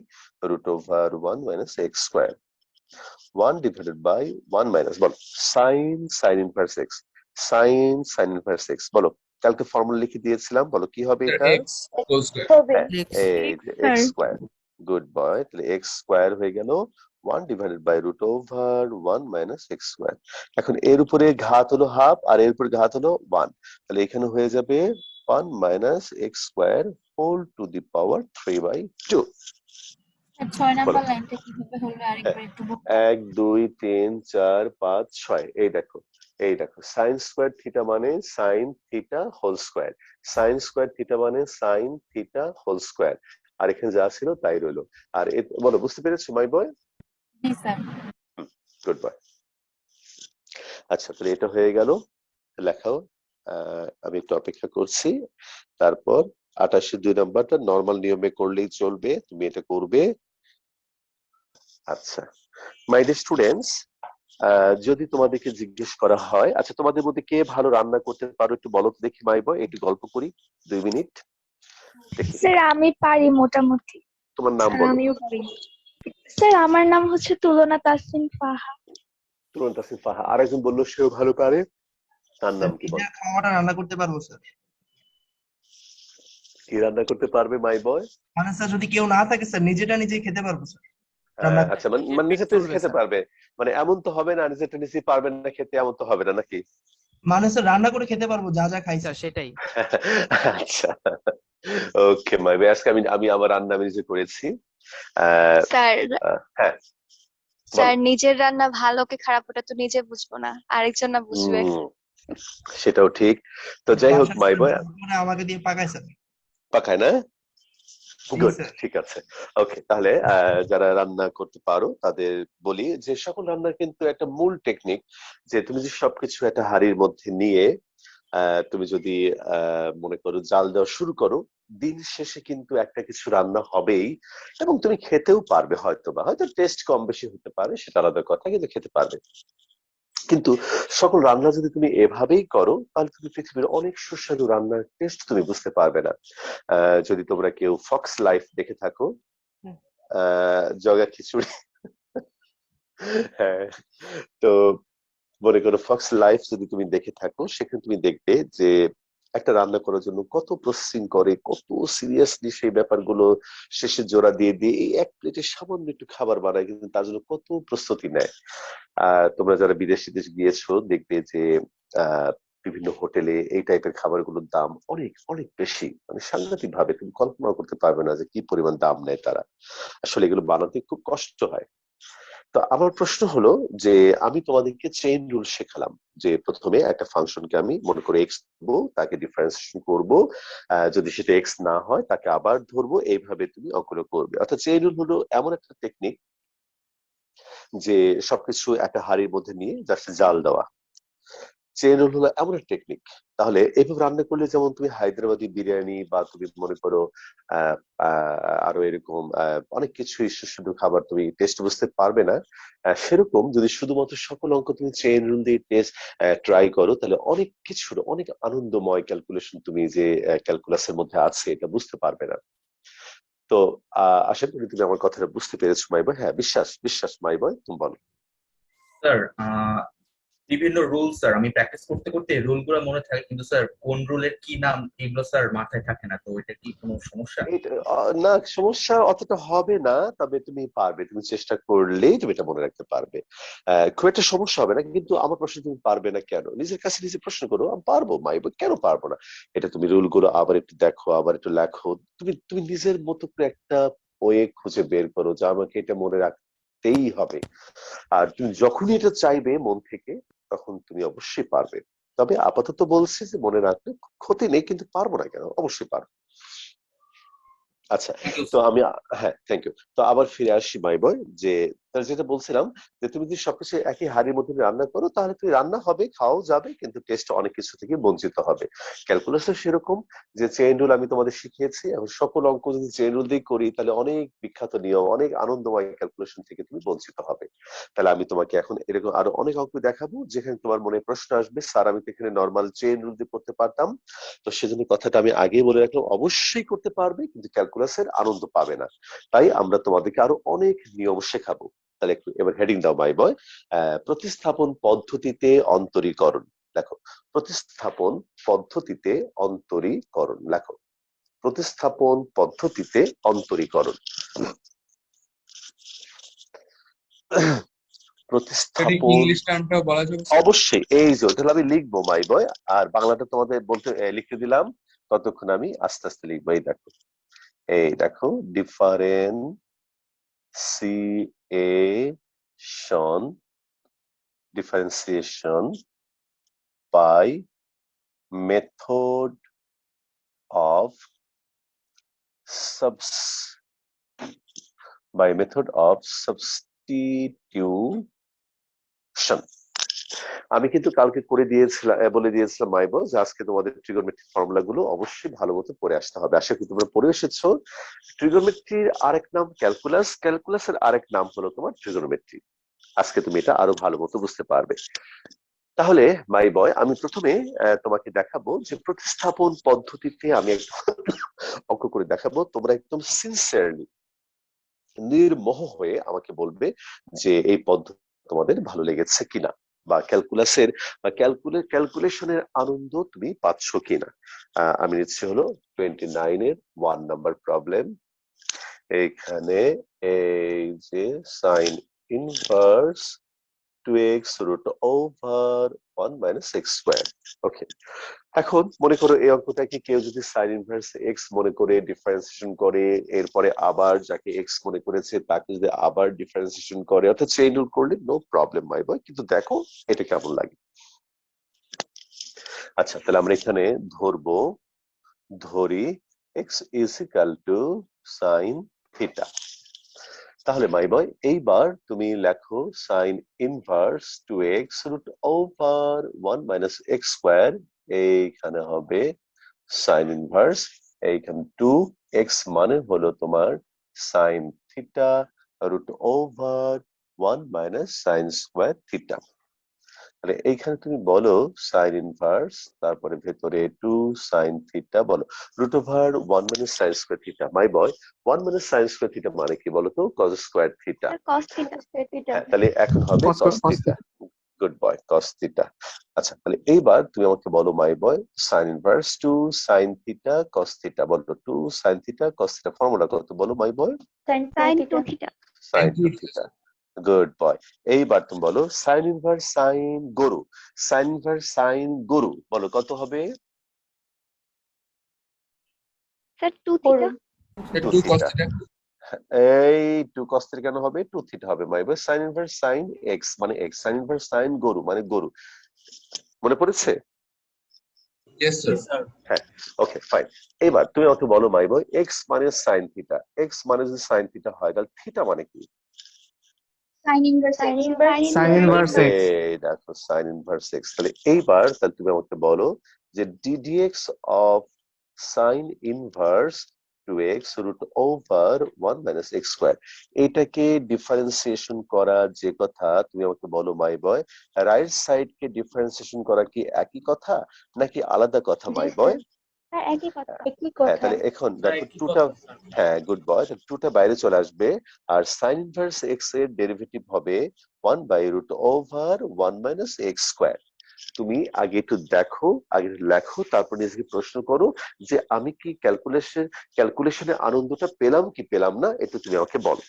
S1: root over 1 minus x square, 1 divided by 1 minus, বলো sine sine inverse x, sine sine inverse x. বলো কালকে ফর্মুলা লিখে দিয়েছিলাম, বলো কি হবে এটা?
S2: X whole square.
S1: হ্যাঁ, এই যে
S3: sir
S1: x square, good boy. তাহলে এক্স স্কয়ার হয়ে গেল 1 divided by root over 1 minus x square. এখন এর উপরে ঘাত হলো হাফ আর এর উপরে ঘাত হলো 1, তাহলে এখানে হয়ে যাবে 1 minus x square whole to the power 3/2।
S8: 6
S1: বলো
S8: নাম্বার লাইনটা কিভাবে হলো আরেকবার একটু বলুন।
S1: 1 2 3 4 5 6, এই দেখো এই দেখো সাইন স্কয়ার থিটা মানে sine theta whole square, sine square theta মানে সাইন থিটা হোল স্কয়ার। আর এখানে যা ছিল তাই রইলো। আর বলো বুঝতে পেরেছো মাই বয়?
S8: জি স্যার।
S1: Good boy. আচ্ছা তাহলে এটা হয়ে গেল, লেখাও। আমি একটু অপেক্ষা করছি। তারপর 28-2 নাম্বারটা নর্মাল নিয়মে করলেই চলবে, তুমি এটা করবে। আচ্ছা মাই ডিয়ার স্টুডেন্টস, যদি তোমাদেরকে জিজ্ঞেস করা হয়, আচ্ছা তোমাদের মধ্যে কে ভালো রান্না করতে পারো একটু বলো তো দেখি মাই বয়, একটু গল্প করি 2 মিনিট দেখি।
S5: স্যার আমি পারি মোটামুটি।
S1: তোমার নাম বলো।
S3: আমিও পারি।
S5: স্যার আমার নাম হচ্ছে তুলনা তাসনিম ফাহা।
S1: তুরন্ত আসিফ ফাহা। আরেকজন বললো সেও ভালো পারে, তার নাম কি বল?
S9: খাওয়াটা রান্না করতে পারবো স্যার।
S1: কি রান্না করতে পারবে মাই বয়?
S9: মানে স্যার যদি কেউ না থাকে স্যার নিজেটা নিজেই খেতে পারবো স্যার। রান্না
S1: আচ্ছা মানে নিজেতে খেতে পারবে, মানে এমন তো হবে না নিজেটা নিজে পারবেন না খেতে, এমন তো হবে না নাকি?
S9: মানে স্যার রান্না করে খেতে পারবো যা যা খাই স্যার সেটাই।
S1: আচ্ছা ওকে মাই বয়, আজকে আমি আমার রান্না আমি নিজে করেছি।
S5: স্যার
S1: হ্যাঁ
S5: স্যার নিজের রান্না ভালো কি খারাপ ওটা তো নিজে বুঝবো না, আরেকজন না বুঝবে।
S1: সেটাও ঠিক। তো যাই হোক মাই বয়,
S9: মানে আমাকে দিয়ে পাকায় স্যার।
S1: পাকায় না? Good,
S9: sir.
S1: ঠিক আছে। ওকে তাহলে যারা রান্না করতে পারো তাদের বলি যে সকল রান্নার কিন্তু একটা মূল টেকনিক, যে তুমি যে সবকিছু একটা হাঁড়ির মধ্যে নিয়ে তুমি যদি মনে করো জাল দেওয়া শুরু করো, দিন শেষে কিন্তু একটা কিছু রান্না হবেই, এবং তুমি খেতেও পারবে। হয়তো টেস্ট কম বেশি হতে পারে, সেটা আলাদা কথা, কিন্তু খেতে পারবে। কিন্তু সকল রান্না যদি তুমি এভাবেই করো তাহলে তুমি পৃথিবীর অনেক সুস্বাদু রান্নার টেস্ট তুমি বুঝতে পারবে না। যদি তোমরা কেউ ফক্স লাইফ দেখে থাকো, জগা খিচুড়ি, হ্যাঁ, তো মনে করো ফক্স লাইফ যদি তুমি দেখে থাকো, সেখানে তুমি দেখবে যে একটা রান্না করার জন্য কত প্রসেসিং করে, কত সিরিয়াসলি সেই ব্যাপারগুলো শেষে জোড়া দিয়ে দিয়ে এই এক প্লেটে সামান্য একটু খাবার বানায়, কিন্তু তার জন্য কত প্রস্তুতি নেয়। তোমরা যারা বিদেশে গিয়েছো দেখবে যে বিভিন্ন হোটেলে এই টাইপের খাবারগুলোর দাম অনেক অনেক বেশি, মানে সাংঘাতিক ভাবে তুমি কল্পনা করতে পারবে না যে কি পরিমাণ দাম নেয় তারা। আসলে এগুলো বানাতে খুব কষ্ট হয়। তো আমার প্রশ্ন হলো যে আমি তোমাদেরকে চেইন রুল শেখালাম, যে প্রথমে একটা ফাংশনকে আমি মনে করে এক্স ধরবো, তাকে ডিফারেন্সিয়েশন করবো, যদি সেটা এক্স না হয় তাকে আবার ধরবো, এইভাবে তুমি অঙ্কটা করবে। অর্থাৎ চেইন রুল হলো এমন একটা টেকনিক যে সবকিছু একটা হাড়ির মধ্যে নিয়ে জাস্ট জাল দেওয়া। চেইন রুল হলো এমন একটা টেকনিক। তাহলে এইভাবে রান্না করলে যেমন তুমি হায়দ্রাবাদি বিরিয়ানি বা তুমি মনে করো আরো এরকম অনেক কিছুই সুস্বাদু খাবার তুমি টেস্ট বুঝতে পারবে না। সেরকম যদি শুধুমাত্র সকল অঙ্ক তুমি চেইন রুল দিয়ে টেস্ট ট্রাই করো, তাহলে অনেক কিছুর অনেক আনন্দময় ক্যালকুলেশন তুমি যে ক্যালকুলাসের মধ্যে আছে এটা বুঝতে পারবে না। তো আশা করি তুমি আমার কথাটা বুঝতে পেরেছো মাই বয়। হ্যাঁ, বিশ্বাস বিশ্বাস মাই বয়, তুমি বলো।
S6: স্যার বিভিন্ন রুল স্যার আমি প্র্যাকটিস করতে করতে রুল গুলো মনে থাকে, কিন্তু স্যার কোন রুলের কি নাম এগুলো স্যার মাথায় থাকে না, তো এটা কি কোনো সমস্যা?
S1: না, সমস্যা অতটা হবে না, তবে তুমি পারবে, তুমি চেষ্টা করলেই তুমি এটা মনে রাখতে পারবে। খুব একটা সমস্যা হবে না। কিন্তু আমার প্রশ্ন, তুমি পারবে না কেন? নিজের কাছে নিজে প্রশ্ন করো, আমি পারবো মাই বয়, কেন পারবো না? এটা তুমি রুল গুলো আবার একটু দেখো, আবার একটু লেখো। তুমি তুমি নিজের মতো করে একটা ওয়ে খুঁজে বের করো যে আমাকে এটা মনে রাখতেই হবে। আর তুমি যখনই এটা চাইবে মন থেকে, তখন তুমি অবশ্যই পারবে। তবে আপাতত বলছি যে মনে রাখলে ক্ষতি নেই, কিন্তু পারবো না কেন? অবশ্যই পারবো। আচ্ছা,
S6: থ্যাংক ইউ
S1: তো আমি হ্যাঁ, থ্যাংক ইউ। তো আবার ফিরে আসি মাই বয়, যে তার যেটা বলছিলাম, যে তুমি যদি সবকিছু একই হাড়ির মধ্যে রান্না করো, তাহলে তুমি রান্না হবে, খাওয়াও যাবে, কিন্তু টেস্ট অনেক কিছু থেকে বঞ্চিত হবে। ক্যালকুলাসও সেরকম, যে চেইন রুল আমি তোমাদের শিখিয়েছি। এখন সকল অঙ্ক যদি চেইন রুল দিয়ে করি, তাহলে অনেক বিখ্যাত নিয়ম, অনেক আনন্দময় ক্যালকুলেশন থেকে তুমি বঞ্চিত হবে। তাহলে আমি তোমাকে এখন এরকম আরো অনেক অঙ্ক দেখাবো, যেখানে তোমার মনে প্রশ্ন আসবে, স্যার আমি তো এখানে নর্মাল চেইন রুল দিয়ে করতে পারতাম। তো সেজন্য কথাটা আমি আগেই বলে রাখলাম, অবশ্যই করতে পারবে, কিন্তু ক্যালকুলাসের আনন্দ পাবে না। তাই আমরা তোমাদেরকে আরো অনেক নিয়ম শেখাবো। তাহলে একটু এবার হেডিং দাও মাই বয়। প্রতিস্থাপন পদ্ধতিতে অন্তরীকরণ লেখো। প্রতিস্থাপন পদ্ধতিতে অন্তরীকরণ লেখো। প্রতিস্থাপন পদ্ধতিতে অন্তরীকরণ। প্রতিস্থাপন
S2: ইংলিশ টার্মটাও বলা যাবে?
S1: অবশ্যই, এই যে ওটা আমি লিখবো মাই বয়, আর বাংলাটা তোমাদের বলতে লিখে দিলাম, ততক্ষণ আমি আস্তে আস্তে লিখবো। এই দেখো differentiation by method of substitution. আমি কিন্তু কালকে করে দিয়েছিলাম, বলে দিয়েছিলাম মাইবো, যে আজকে তোমাদের ট্রিগোনোমেট্রিক ফর্মুলা গুলো অবশ্যই ভালো মতো পড়ে আসতে হবে। আশা করি তোমরা পড়ে এসেছো। ট্রিগোনোমেট্রির আরেক নাম ক্যালকুলাস, ক্যালকুলাসের আরেক নাম হলো তোমার ট্রিগোনোমেট্রি। আজকে তুমি এটা আরো ভালো মতো বুঝতে পারবে। তাহলে মাই বয়, আমি প্রথমে তোমাকে দেখাবো যে প্রতিস্থাপন পদ্ধতিতে আমি একটা অঙ্ক করে দেখাবো। তোমরা একদম সিনসিয়ারলি, নির্মোহ হয়ে আমাকে বলবে যে এই পদ্ধতি তোমাদের ভালো লেগেছে কিনা, বা ক্যালকুলাসের বা ক্যালকুলেশনের আনন্দ তুমি পাচ্ছ কিনা। আমি নিচ্ছি হলো 29 এর 1 নাম্বার প্রবলেম। এইখানে এই যে sine inverse 2x root over 1 minus x square. Okay, এখন মনে করো এই অঙ্কটাকে কেউ যদি সাইন ইনভার্স এক্স মনে করে ডিফারেন্সিয়েশন করে, এরপরে আবার যাকে এক্স মনে করেছে তাকে যদি আবার ডিফারেন্সিয়েশন করে, অর্থাৎ চেইন রুল করলে নো প্রবলেম মাই বয়। কিন্তু দেখো এটা কেমন লাগে। আচ্ছা, তাহলে আমরা এখানে ধরি x is equal to sine theta. তাহলে মাই বয়, এইবার তুমি লেখো sine inverse 2x root over 1 minus x square. এইখানে হবে সাইন ইনভার্স, এইখানে 2x মানে হলো তোমার sine theta root over 1 minus sine square theta. তাহলে এইখানে তুমি বলো সাইন ইনভার্স, তারপরে ভেতরে 2 সাইন থিটা, বলো root over 1 minus sine square theta. My boy, 1 minus sine square theta মানে কি বলো তো? cos square theta.
S5: cos theta.
S1: হ্যাঁ, তাহলে এখন হবে cos theta. Good boy, cos theta. আচ্ছা, তাহলে এইবার তুমি আমাকে বলো my boy, sine inverse 2 sine theta cos theta, বলো 2 sine theta cos theta formula কত বলো my boy?
S5: sin 2 theta.
S1: Sine 2 theta. Good boy. এইবার তুমি বলো সাইন ইনভার্স সাইন গরু, সাইন ইনভার্স সাইন গরু বলো কত হবে?
S5: Sir 2 theta.
S1: 2 থিটা। এই 2 cos থিটা কেন হবে? 2 থিটা হবে মাই boy. Sine inverse sine x মানে এক্স, সাইন ইনভার্স সাইন গরু মানে গরু। মনে পড়েছে?
S2: Yes sir.
S1: হ্যাঁ, ওকে ফাইন। এবার তুমি আমাকে বলো মাই বয়, এক্স মানে সাইন থিটা, এক্স মানে যদি সাইন থিটা হয়, তাহলে থিটা মানে কি?
S8: Sign inverse
S5: Sin
S8: x
S5: inverse
S4: Sin inverse x.
S1: এই দেখো সাইন ইনভার্স এক্স। তাহলে এইবার তাহলে তুমি আমাকে বলো যে ddx of sine inverse 2x root over 1 minus x square, এটাকে ডিফারেন্সিয়েশন করা যে কথা তুমি আমাকে বলো মাই বয়, রাইট সাইড কে ডিফারেন্সিয়েশন করা কি একই কথা নাকি আলাদা কথা
S5: জি
S1: মাই
S5: স্যার
S1: বয়?
S5: স্যার একই কথা
S1: হ্যাঁ তাহলে এখন দেখো টুটা, হ্যাঁ গুড বয়, টুটা বাইরে চলে আসবে আর সাইন ইনভার্স এক্স এর ডেরিভেটিভ হবে 1 by root over 1 minus x square. তুমি আগে একটু দেখো, আগে একটু লেখো, তারপর নিজেকে প্রশ্ন করো যে আমি কি ক্যালকুলেশনে আনন্দটা পেলাম কি পেলাম না, একটু তুমি আমাকে বলো।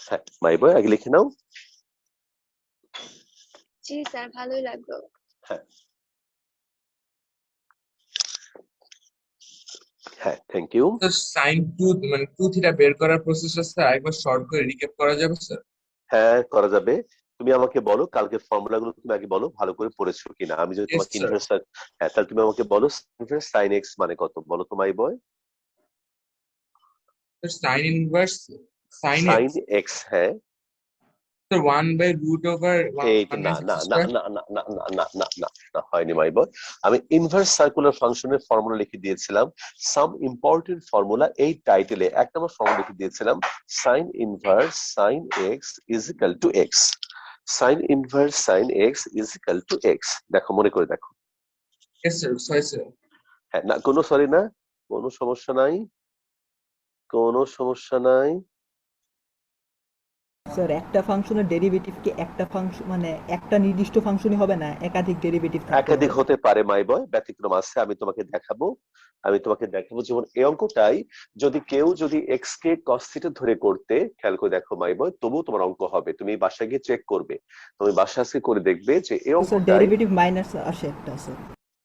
S1: হ্যাঁ মাই বয় আগে লিখে নাও।
S8: জি স্যার ভালোই লাগলো।
S1: হ্যাঁ থ্যাংক ইউ।
S2: তো সাইন টু মানে 2θ বের করার প্রসেসটা স্যার একবার শর্ট করে রিক্যাপ করা যাবে স্যার?
S1: হ্যাঁ করা যাবে। তুমি আমাকে বলো কালকে ফর্মুলা গুলো তুমি আগে বলো ভালো করে পড়েছো কিনা। আমি যদি
S2: Yes,
S1: তোমাকে
S2: sir.
S1: ইনভার্স, হ্যাঁ তাহলে তুমি আমাকে বলো ইনভার্স সাইন এক্স মানে কত বলো তো my boy.
S2: Sine inverse sine
S1: sine
S2: x
S1: x, হ্যাঁ
S2: স্যার 1/√ওভার
S1: এই
S2: 1
S1: না
S2: মাইনাস
S1: না
S2: এক্স
S1: না
S2: স্কয়ার।
S1: না না না না না না না না হয়নি মাই বয়। আমি ইনভার্স সার্কুলার ফাংশনের ফর্মুলা লিখে দিয়েছিলাম, সাম ইম্পর্টেন্ট ফর্মুলা এই টাইটেলে এক নম্বর ফর্মুলা লিখে দিয়েছিলাম, sign inverse sine x is equal two x, sign inverse sine x is equal two x. দেখো মনে করে দেখো।
S2: Yes sir, sorry sir.
S1: হ্যাঁ না কোনো সরি না, কোনো সমস্যা নাই, কোনো সমস্যা নাই।
S10: স্যার একটা ফাংশনের ডেরিভেটিভ কি একটা ফাংশন মানে একটা নির্দিষ্ট ফাংশনই হবে না, একাধিক ডেরিভেটিভ থাকতে
S1: একাধিক
S10: হবে?
S1: হতে পারে মাই বয়, ব্যতিক্রম আছে, আমি তোমাকে দেখাবো। আমি তোমাকে দেখাবো যেমন এই অঙ্কটাই যদি কেউ যদি এক্স কে কস থিটা ধরে করতে, খেয়াল করে দেখো মাই বয়, তবুও তোমার অঙ্ক হবে। তুমি বাসায় গিয়ে চেক করবে, তুমি বাসায় আজকে করে দেখবে যে এই
S10: স্যার
S1: অঙ্কটাই,
S10: ডেরিভেটিভ মাইনাস আসে একটা স্যার।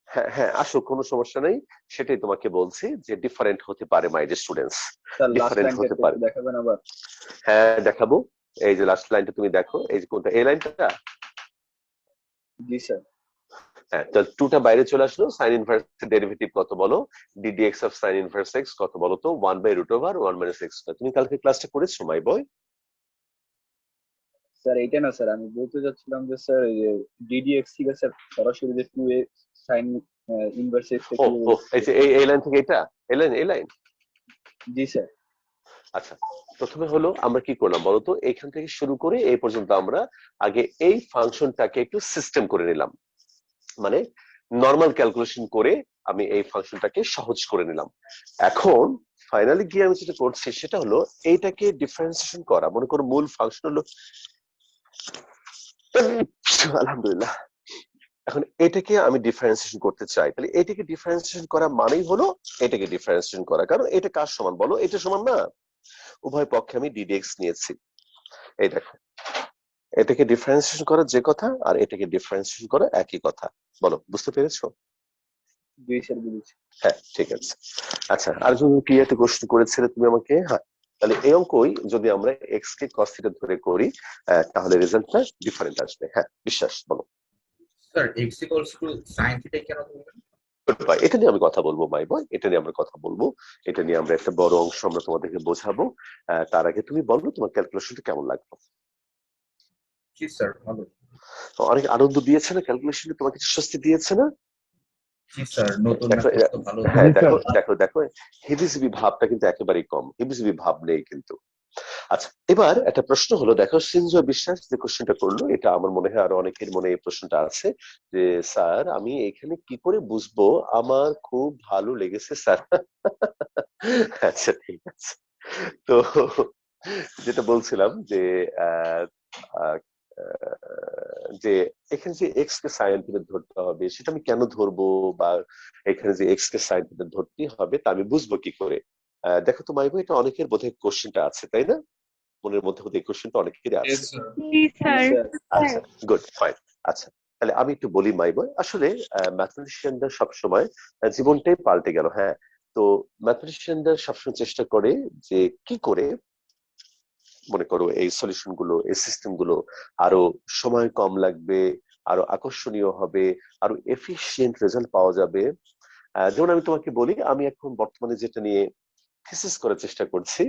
S1: হ্যাঁ হ্যাঁ আসো কোনো সমস্যা নেই, সেটাই তোমাকে বলছি যে ডিফারেন্ট হতে পারে মাই ডিয়ার স্টুডেন্টস, ডিফারেন্ট হতে পারে।
S11: দেখাবেন আবার?
S1: হ্যাঁ দেখাবো। এই যে লাস্ট লাইনটা তুমি দেখো, এই যে কোনটা, এই লাইনটা।
S11: জি স্যার।
S1: হ্যাঁ তাহলে টুটা বাইরে চলে আসলো, সাইন ইনভার্স ডেরিভেটিভ কত বলো, ddx of sine inverse x কত বলো তো, 1/√1 মাইনাস এক্স। তুমি কালকে ক্লাসটা করেছো মাই বয়?
S11: স্যার এইটা না স্যার, আমি বলতে যাচ্ছিলাম যে স্যার এই যে ডিডিএক্স থেকে স্যার সরাসরি যে 2x সাইন ইনভার্স এক্স
S1: ও
S11: থেকে।
S1: ও এই যে এই লাইন থেকে এটা, এই লাইন।
S11: জি স্যার।
S1: আচ্ছা প্রথমে হলো আমরা কি করলাম বলতো, এখান থেকে শুরু করে এই পর্যন্ত আমরা আগে এই ফাংশনটাকে একটু সিস্টেম করে নিলাম, মানে নর্মাল ক্যালকুলেশন করে আমি এই ফাংশনটাকে সহজ করে নিলাম। এখন ফাইনালি গিয়ে আমি যেটা করছি সেটা হলো এইটাকে ডিফারেন্সিয়েশন করা। মনে করো মূল ফাংশন হলো, আলহামদুলিল্লাহ, এখন এটাকে আমি ডিফারেন্সিয়েশন করতে চাই, তাহলে এটাকে ডিফারেন্সিয়েশন করা মানেই হলো এটাকে ডিফারেন্সিয়েশন করা, কারণ এটা কার সমান বলো, এটা সমান না, উভয় পক্ষে আমি ডিডিএক্স নিয়েছি। এই দেখো এটাকে ডিফারেন্সিয়েশন করা যে কথা আর এটাকে ডিফারেন্সিয়েশন করা একই কথা, বলো বুঝতে পেরেছো?
S11: জি স্যার বুঝেছি।
S1: হ্যাঁ ঠিক আছে। আচ্ছা আর যদি ক্লিয়ারটা কোশ্চেন করেছিলে তুমি আমাকে, হ্যাঁ তাহলে এই অঙ্কই যদি আমরা এক্স কে কস থিটা ধরে করি তাহলে রেজাল্টটা ডিফারেন্ট আসবে। হ্যাঁ বিশ্বাস বলো।
S6: Sir x equals to sine theta কেন বলবেন?
S1: এটা নিয়ে আমি কথা বলবো মাই বয়, এটা নিয়ে আমরা কথা বলবো, এটা নিয়ে আমরা একটা বড় অংশ আমরা তোমাদেরকে বোঝাবো। তার আগে তুমি বলো তোমার ক্যালকুলেশনটা কেমন লাগলো?
S6: জি স্যার ভালো।
S1: অনেক আনন্দ দিয়েছে না ক্যালকুলেশনে, তোমাকে স্বস্তি দিয়েছে না?
S6: জি স্যার নতুন
S1: দেখো
S6: ম্যাথড তো ভালো।
S1: হ্যাঁ দেখো দেখো দেখো হেবিজিবি ভাবটা কিন্তু একেবারেই কম, হেবিজিবি ভাব নেই কিন্তু। আচ্ছা এবার একটা প্রশ্ন হলো, দেখো সিনজয় বিশ্বাস যে কোশ্চেনটা করলো, এটা আমার মনে হয় আরো অনেকের মনে এই প্রশ্নটা আছে যে স্যার আমি এখানে কি করে বুঝবো, আমার খুব ভালো লেগেছে স্যার। আচ্ছা ঠিক আছে, তো যেটা বলছিলাম যে যে এখানে যে এক্স কে সাইন থিটা ধরতে হবে সেটা আমি কেন ধরবো, বা এখানে যে এক্স কে সাইন থিটা ধরতে হবে তা আমি বুঝবো কি করে? দেখো তো মাইবো, এটা অনেকের বোধহয় কোশ্চেনটা আছে তাই না, মনের মধ্যে বোধহয় এই কোশ্চেনটা অনেকেরই আছে।
S2: Yes sir.
S3: জি স্যার।
S1: আচ্ছা গুড ফাইন। আচ্ছা তাহলে আমি একটু বলি মাই বয়, আসলে ম্যাথমেটিশিয়ানরা সবসময় জীবনটাই পাল্টে গেল। হ্যাঁ তো ম্যাথমেটিশিয়ানরা সবসময় চেষ্টা করে যে কি করে মনে করো এই সলিউশন গুলো, এই সিস্টেম গুলো আরো সময় কম লাগবে, আরো আকর্ষণীয় হবে, আরো এফিশিয়েন্ট রেজাল্ট পাওয়া যাবে। যেমন আমি তোমাকে বলি, আমি এখন বর্তমানে যেটা নিয়ে থিসিস করার চেষ্টা করছি,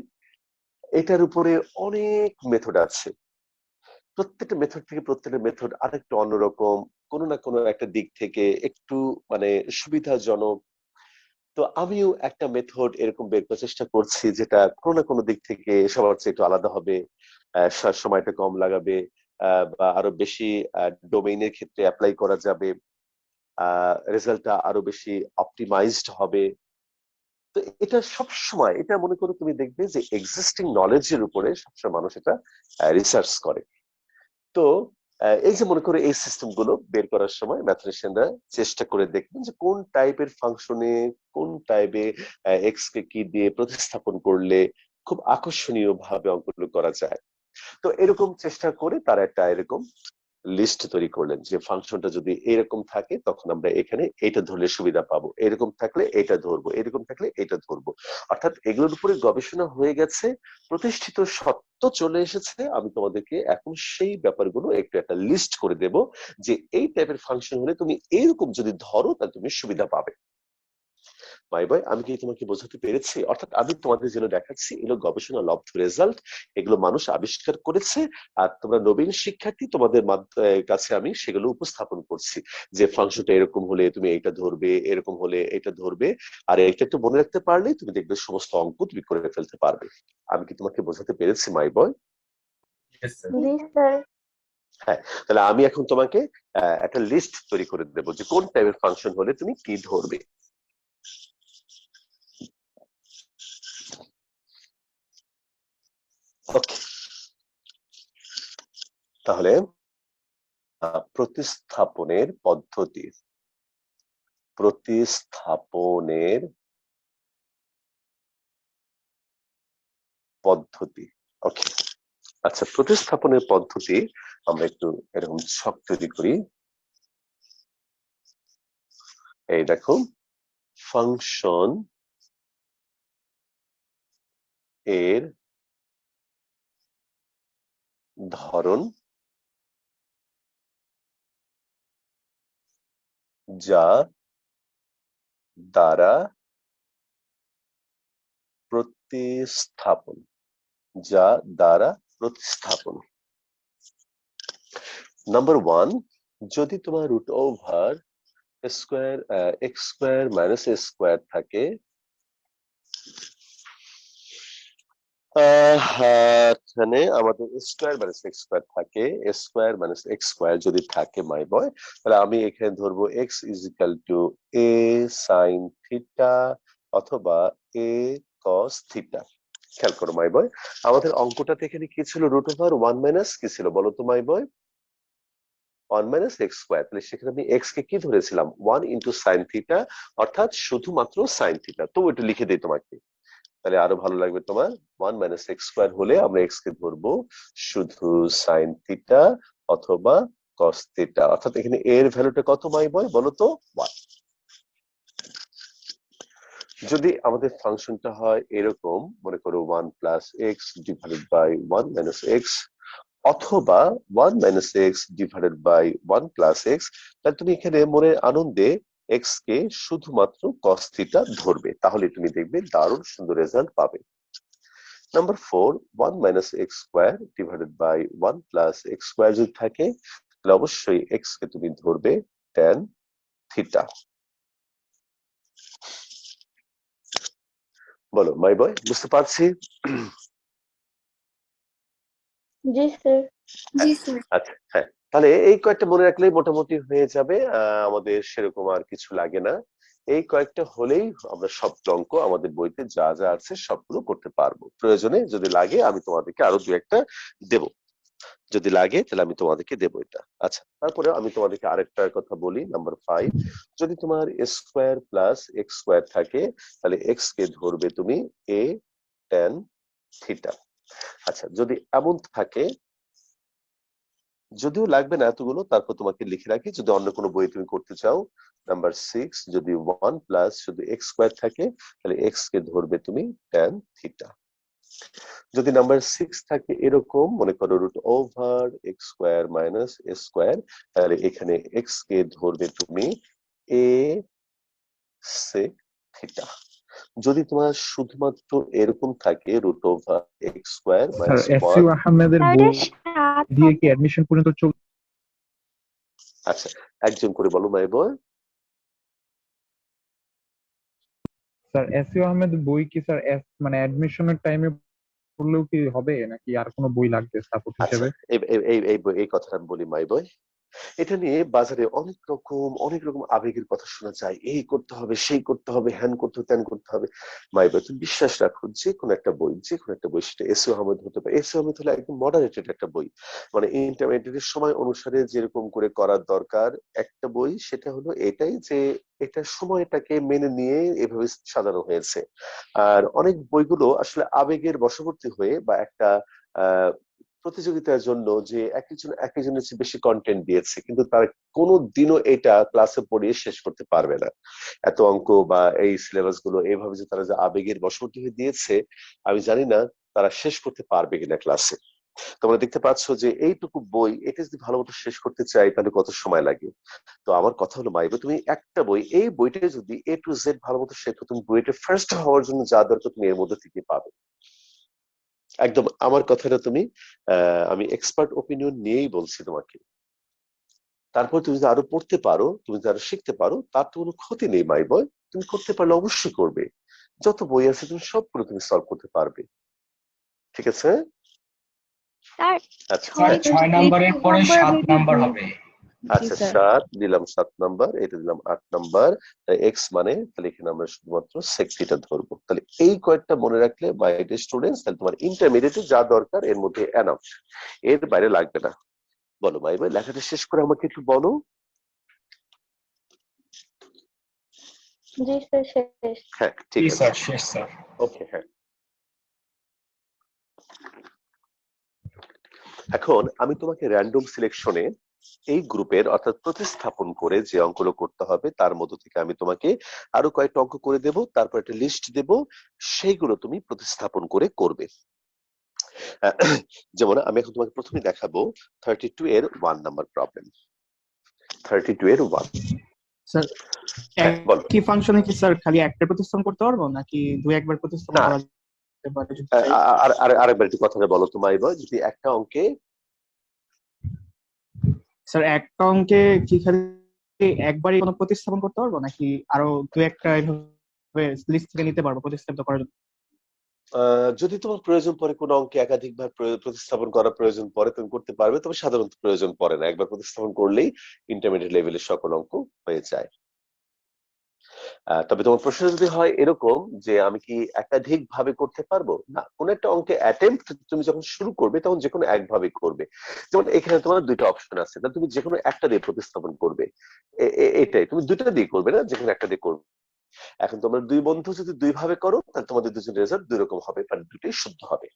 S1: এটার উপরে অনেক মেথড আছে। প্রত্যেকটা মেথড থেকে প্রত্যেকটা মেথড আরেকটু অন্যরকম, কোনো না কোনো একটা দিক থেকে একটু মানে সুবিধাজনক। তো আমিও একটা মেথড এরকম বের করার চেষ্টা করছি যেটা কোনো না কোনো দিক থেকে সবার চেয়ে একটু আলাদা হবে, সময়টা কম লাগাবে, বা আরো বেশি ডোমেইনের ক্ষেত্রে অ্যাপ্লাই করা যাবে, রেজাল্টটা আরো বেশি অপটিমাইজড হবে। তো এটা সবসময় এটা মনে করো তুমি দেখবে যে এক্সিস্টিং নলেজের উপরে সবসময় মানুষ এটা রিসার্চ করে। তো এই যে মনে করো এই সিস্টেম গুলো বের করার সময় ম্যাথমেটিশিয়ানরা চেষ্টা করে দেখবেন যে কোন টাইপের ফাংশনে কোন টাইপে এক্স কে কি দিয়ে প্রতিস্থাপন করলে খুব আকর্ষণীয় ভাবে অঙ্কগুলো করা যায়। তো এরকম চেষ্টা করে তারা একটা এরকম লিস্ট তৈরি করলেন যে ফাংশনটা যদি এরকম থাকে তখন আমরা এখানে এটা ধরলে সুবিধা পাবো, এরকম থাকলে এটা ধরবো, এরকম থাকলে এটা ধরবো। অর্থাৎ এগুলোর উপরে গবেষণা হয়ে গেছে, প্রতিষ্ঠিত সত্য চলে এসেছে। আমি তোমাদেরকে এখন সেই ব্যাপারগুলো একটু একটা লিস্ট করে দেব যে এই টাইপের ফাংশন হলে তুমি এরকম যদি ধরো তাহলে তুমি সুবিধা পাবে। মাই বয়, আমি কি তোমাকে বোঝাতে পেরেছি? অর্থাৎ আমি তোমাদের যেন দেখাচ্ছি এগুলো গবেষণা লব্ধ রেজাল্ট, এগুলো মানুষ আবিষ্কার করেছে, আর তোমরা নবীন শিক্ষার্থী তোমাদের কাছে আমি সেগুলো উপস্থাপন করছি যে ফাংশনটা এরকম হলে তুমি এটা ধরবে, এরকম হলে এটা ধরবে, আর এটা একটু মনে রাখতে পারলেই তুমি দেখবে সমস্ত অঙ্ক তুমি করে ফেলতে পারবে। আমি কি তোমাকে বোঝাতে পেরেছি মাই বয়?
S6: Yes, sir.
S5: জি স্যার।
S1: হ্যাঁ, তাহলে আমি এখন তোমাকে একটা লিস্ট তৈরি করে দেবো যে কোন টাইপের ফাংশন হলে তুমি কি ধরবে। ওকে, তাহলে প্রতিস্থাপনের পদ্ধতি, প্রতিস্থাপনের পদ্ধতি। ওকে, আচ্ছা, প্রতিস্থাপনের পদ্ধতি আমরা একটু এরকম ছক তৈরি করি। এই দেখো, ফাংশন এর ধরন যা দ্বারা প্রতিস্থাপন, যা দ্বারা প্রতিস্থাপন। নাম্বার 1, যদি তোমার root over square x square minus a square থাকে, এখানে আমাদের স্কোয়ার মাইনাস এক্স স্কোয়ার থাকে, স্কোয়ার মাইনাস এক্স স্কোয়ার যদি থাকে মাই বয়, তাহলে আমি এখানে ধরবো x is equal to a sine theta অথবা এ কস থিটা। খেয়াল করো মাই বয়, আমাদের অঙ্কটাতে এখানে কি ছিল? রুট ওভার 1 মাইনাস কি ছিল বলো তো my boy? 1 minus x square. তাহলে সেখানে আমি এক্স কে কি ধরেছিলাম? 1 ইন্টু সাইন থিটা, অর্থাৎ শুধুমাত্র সাইন থিটা। তো ওইটা লিখে দিই তোমাকে, তাহলে আরো ভালো লাগবে তোমার। 1 মাইনাস এক্স স্কোয়ার হলে আমরা এক্স কে ধরবো শুধু সাইন থিটা অথবা কস থিটা, অর্থাৎ এখানে এর ভ্যালুটা কত মাই বয় বলো তো? 1। যদি আমাদের ফাংশনটা হয় এরকম, মনে করো 1 plus x divided by 1 minus x অথবা 1 minus x divided by 1 plus x, তাহলে তুমি এখানে মনের আনন্দে এক্স কে শুধুমাত্র কস থিটা ধরবে, তাহলে তুমি দেখবে দারুণ সুন্দর রেজাল্ট পাবে। Number 4, 1 minus x square divided by 1 plus x square যদি থাকে, তাহলে অবশ্যই এক্স কে তুমি ধরবে tan থিটা। বলো মাই বয়, বুঝতে পারছি?
S5: জি স্যার।
S8: জি স্যার।
S1: আচ্ছা, হ্যাঁ, তাহলে এই কয়েকটা মনে রাখলেই মোটামুটি হয়ে যাবে, আমাদের সেরকম আর কিছু লাগে না। এই কয়েকটা হলেই আমরা সব অঙ্ক আমাদের বইতে যা যা আছে সবগুলো করতে পারবো। প্রয়োজনে যদি লাগে আমি তোমাদেরকে আরো 2-1টা দেব, যদি লাগে তাহলে আমি তোমাদেরকে দেবো এটা। আচ্ছা, তারপরে আমি তোমাদেরকে আরেকটা কথা বলি। নাম্বার 5, যদি তোমার স্কোয়ার প্লাস এক্স স্কোয়ার থাকে, তাহলে এক্স কে ধরবে তুমি এ tan থিটা। আচ্ছা, যদি এমন থাকে, যদিও লাগবে না এতগুলো, তারপর তোমাকে লিখে রাখি যদি অন্য কোনো বই তুমি করতে চাও। নাম্বার 6, যদি 1 প্লাস শুধু এক্স স্কোয়ার থাকে, তাহলে এক্স কে ধরবে তুমি tan থিটা। যদি নাম্বার 6 থাকে এরকম, মনে করো root over x square minus a square, তাহলে এখানে এক্স কে ধরবে তুমি এ সেক থিটা। যদি তোমার শুধুমাত্র এরকম থাকে root over x square
S7: sir
S1: minus
S7: এসইউ
S1: 1।
S7: আহমেদের
S5: স্যার
S7: বই
S5: এটা 7
S7: দিয়ে কি
S5: হবে।
S7: অ্যাডমিশন পর্যন্ত চল
S1: আচ্ছা, একজন করে বলো my boy.
S7: Sir SU Ahmed বই কি স্যার মানে অ্যাডমিশনের টাইমে পড়লেও কি হবে নাকি আর কোনো বই লাগবে সাপোর্ট
S1: আচ্ছা,
S7: হিসেবে?
S1: এই কথাটা আমি বলি মাই বয়। এটা নিয়ে বাজারে অনেক রকম আবেগের কথা শোনা যায়, এই করতে হবে, সেই করতে হবে, হ্যান করতে হবে, ত্যান করতে হবে। মাই বয়, তুমি বিশ্বাস রাখো, যে কোনো একটা বই সেটা এসইউ আহমেদ হতে পারে। এসইউ আহমেদ হলো একদম মডারেটেড একটা বই, মানে ইন্টারমিডিয়েটের সময় অনুসারে যেরকম করে করার দরকার একটা বই, সেটা হলো এটাই, যে এটা সময়টাকে মেনে নিয়ে এভাবে সাজানো হয়েছে। আর অনেক বইগুলো আসলে আবেগের বশবর্তী হয়ে বা একটা আহ প্রতিযোগিতার জন্য, যে একজনের চেয়ে বেশি কন্টেন্ট দিয়েছে, কিন্তু তার কোনো দিনও এটা ক্লাসে পড়িয়ে শেষ করতে পারবে না। এত অঙ্ক বা এই সিলেবাস গুলো এইভাবে যে তারা যে আবেগের বশবর্তী হয়ে দিয়েছে, আমি জানি না তারা শেষ করতে পারবে কিনা ক্লাসে। তোমরা দেখতে পাচ্ছ যে এইটুকু বই, এটা যদি ভালো মতো শেষ করতে চাই তাহলে কত সময় লাগে। তো আমার কথা হলো মাইবা, তুমি একটা বই, এই বইটা যদি এ টু জেড ভালো মতো শেখো, তুমি বইটা ফার্স্ট হওয়ার জন্য যা দরকার তুমি এর মধ্যে থেকে পাবে। একদম আমার কথাটা তুমি, আমি এক্সপার্ট ওপিনিয়ন নিয়েই বলছি তোমাকে। তারপর তুমি যদি আরো পড়তে পারো, তুমি যদি আরো শিখতে পারো, তার তো কোনো ক্ষতি নেই মাই বয়। তুমি করতে পারলে অবশ্যই করবে, যত বই আছে তুমি সবগুলো তুমি সলভ করতে পারবে। ঠিক আছে?
S5: স্যার
S1: আচ্ছা,
S6: স্যার 6 নাম্বারের পরে 7 নাম্বার
S3: জি
S6: হবে।
S1: আচ্ছা,
S3: স্যার।
S1: 7 দিলাম, 7 নাম্বার, এটা দিলাম 8 নাম্বার। এক্স মানে তাহলে এখানে আমরা শুধুমাত্র সেক থিটা ধরবো। তাহলে এই কয়েকটা মনে রাখলে মাই ডিয়ার স্টুডেন্টস, তাহলে তোমার ইন্টারমিডিয়েটে যা দরকার এর মধ্যে এনাফ, এর বাইরে লাগবে না। বলো মাই ভাই, লেখাটা শেষ করে আমাকে একটু বলো।
S5: জি স্যার শেষ।
S1: হ্যাঁ, ঠিক
S6: জি
S1: আছে,
S6: স্যার, শেষ স্যার।
S1: ওকে। হ্যাঁ, এখন আমি তোমাকে র্যান্ডম সিলেকশনে এই গ্রুপের অর্থাৎ প্রতিস্থাপন করে যে অঙ্কগুলো করতে হবে তার মধ্য থেকে আমি তোমাকে আরো কয়েকটা অঙ্ক করে দেব, তারপর একটা লিস্ট দেব, সেইগুলো তুমি প্রতিস্থাপন করে করবে। যেমন আমি এখন তোমাকে প্রথমে দেখাবো 32 এর 1 নাম্বার প্রবলেম। 32 এর 1।
S4: স্যার
S1: হ্যাঁ, বলো।
S4: একই ফাংশনে কি স্যার খালি একটা প্রতিস্থাপন করতে পারবো নাকি দুই একবার প্রতিস্থাপন
S1: না,
S4: করা যেতে পারে যদি চাই?
S1: আরেকবার একটু কথাটা বলো তো মাইবা, যদি একটা অঙ্কে
S4: স্যার একটা অঙ্কে কি খালি একবারই কোনো প্রতিস্থাপন করতে পারবো নাকি আরো দুই একটা এভাবে লিস্ট থেকে নিতে পারবো প্রতিস্থাপিত করার জন্য?
S1: যদি তোমার প্রয়োজন পড়ে কোনো অঙ্কে একাধিকবার প্রতিস্থাপন করার প্রয়োজন পড়ে তুমি করতে পারবে, তবে সাধারণত প্রয়োজন পড়ে না, একবার প্রতিস্থাপন করলেই ইন্টারমিডিয়েট লেভেলের সকল অঙ্ক হয়ে যায়। তবে তোমার প্রশ্ন যদি হয় এরকম যে আমি কি একাধিক ভাবে করতে পারবো, না, কোন একটা অঙ্কে অ্যাটেম্প্ট তুমি যখন শুরু করবে তখন যে কোনো একভাবে করবে। যেমন এখানে তোমার দুইটা অপশন আছে, তাহলে তুমি যে কোনো একটা দিয়ে প্রতিস্থাপন করবে, এটাই তুমি দুইটা দিয়ে করবে না, যে কোনো একটা দিয়ে করবে। এখন তোমরা দুই বন্ধু যদি দুই ভাবে করো তাহলে তোমাদের দুজন রেজাল্ট দুই রকম হবে, মানে দুটোই শুদ্ধ হবে।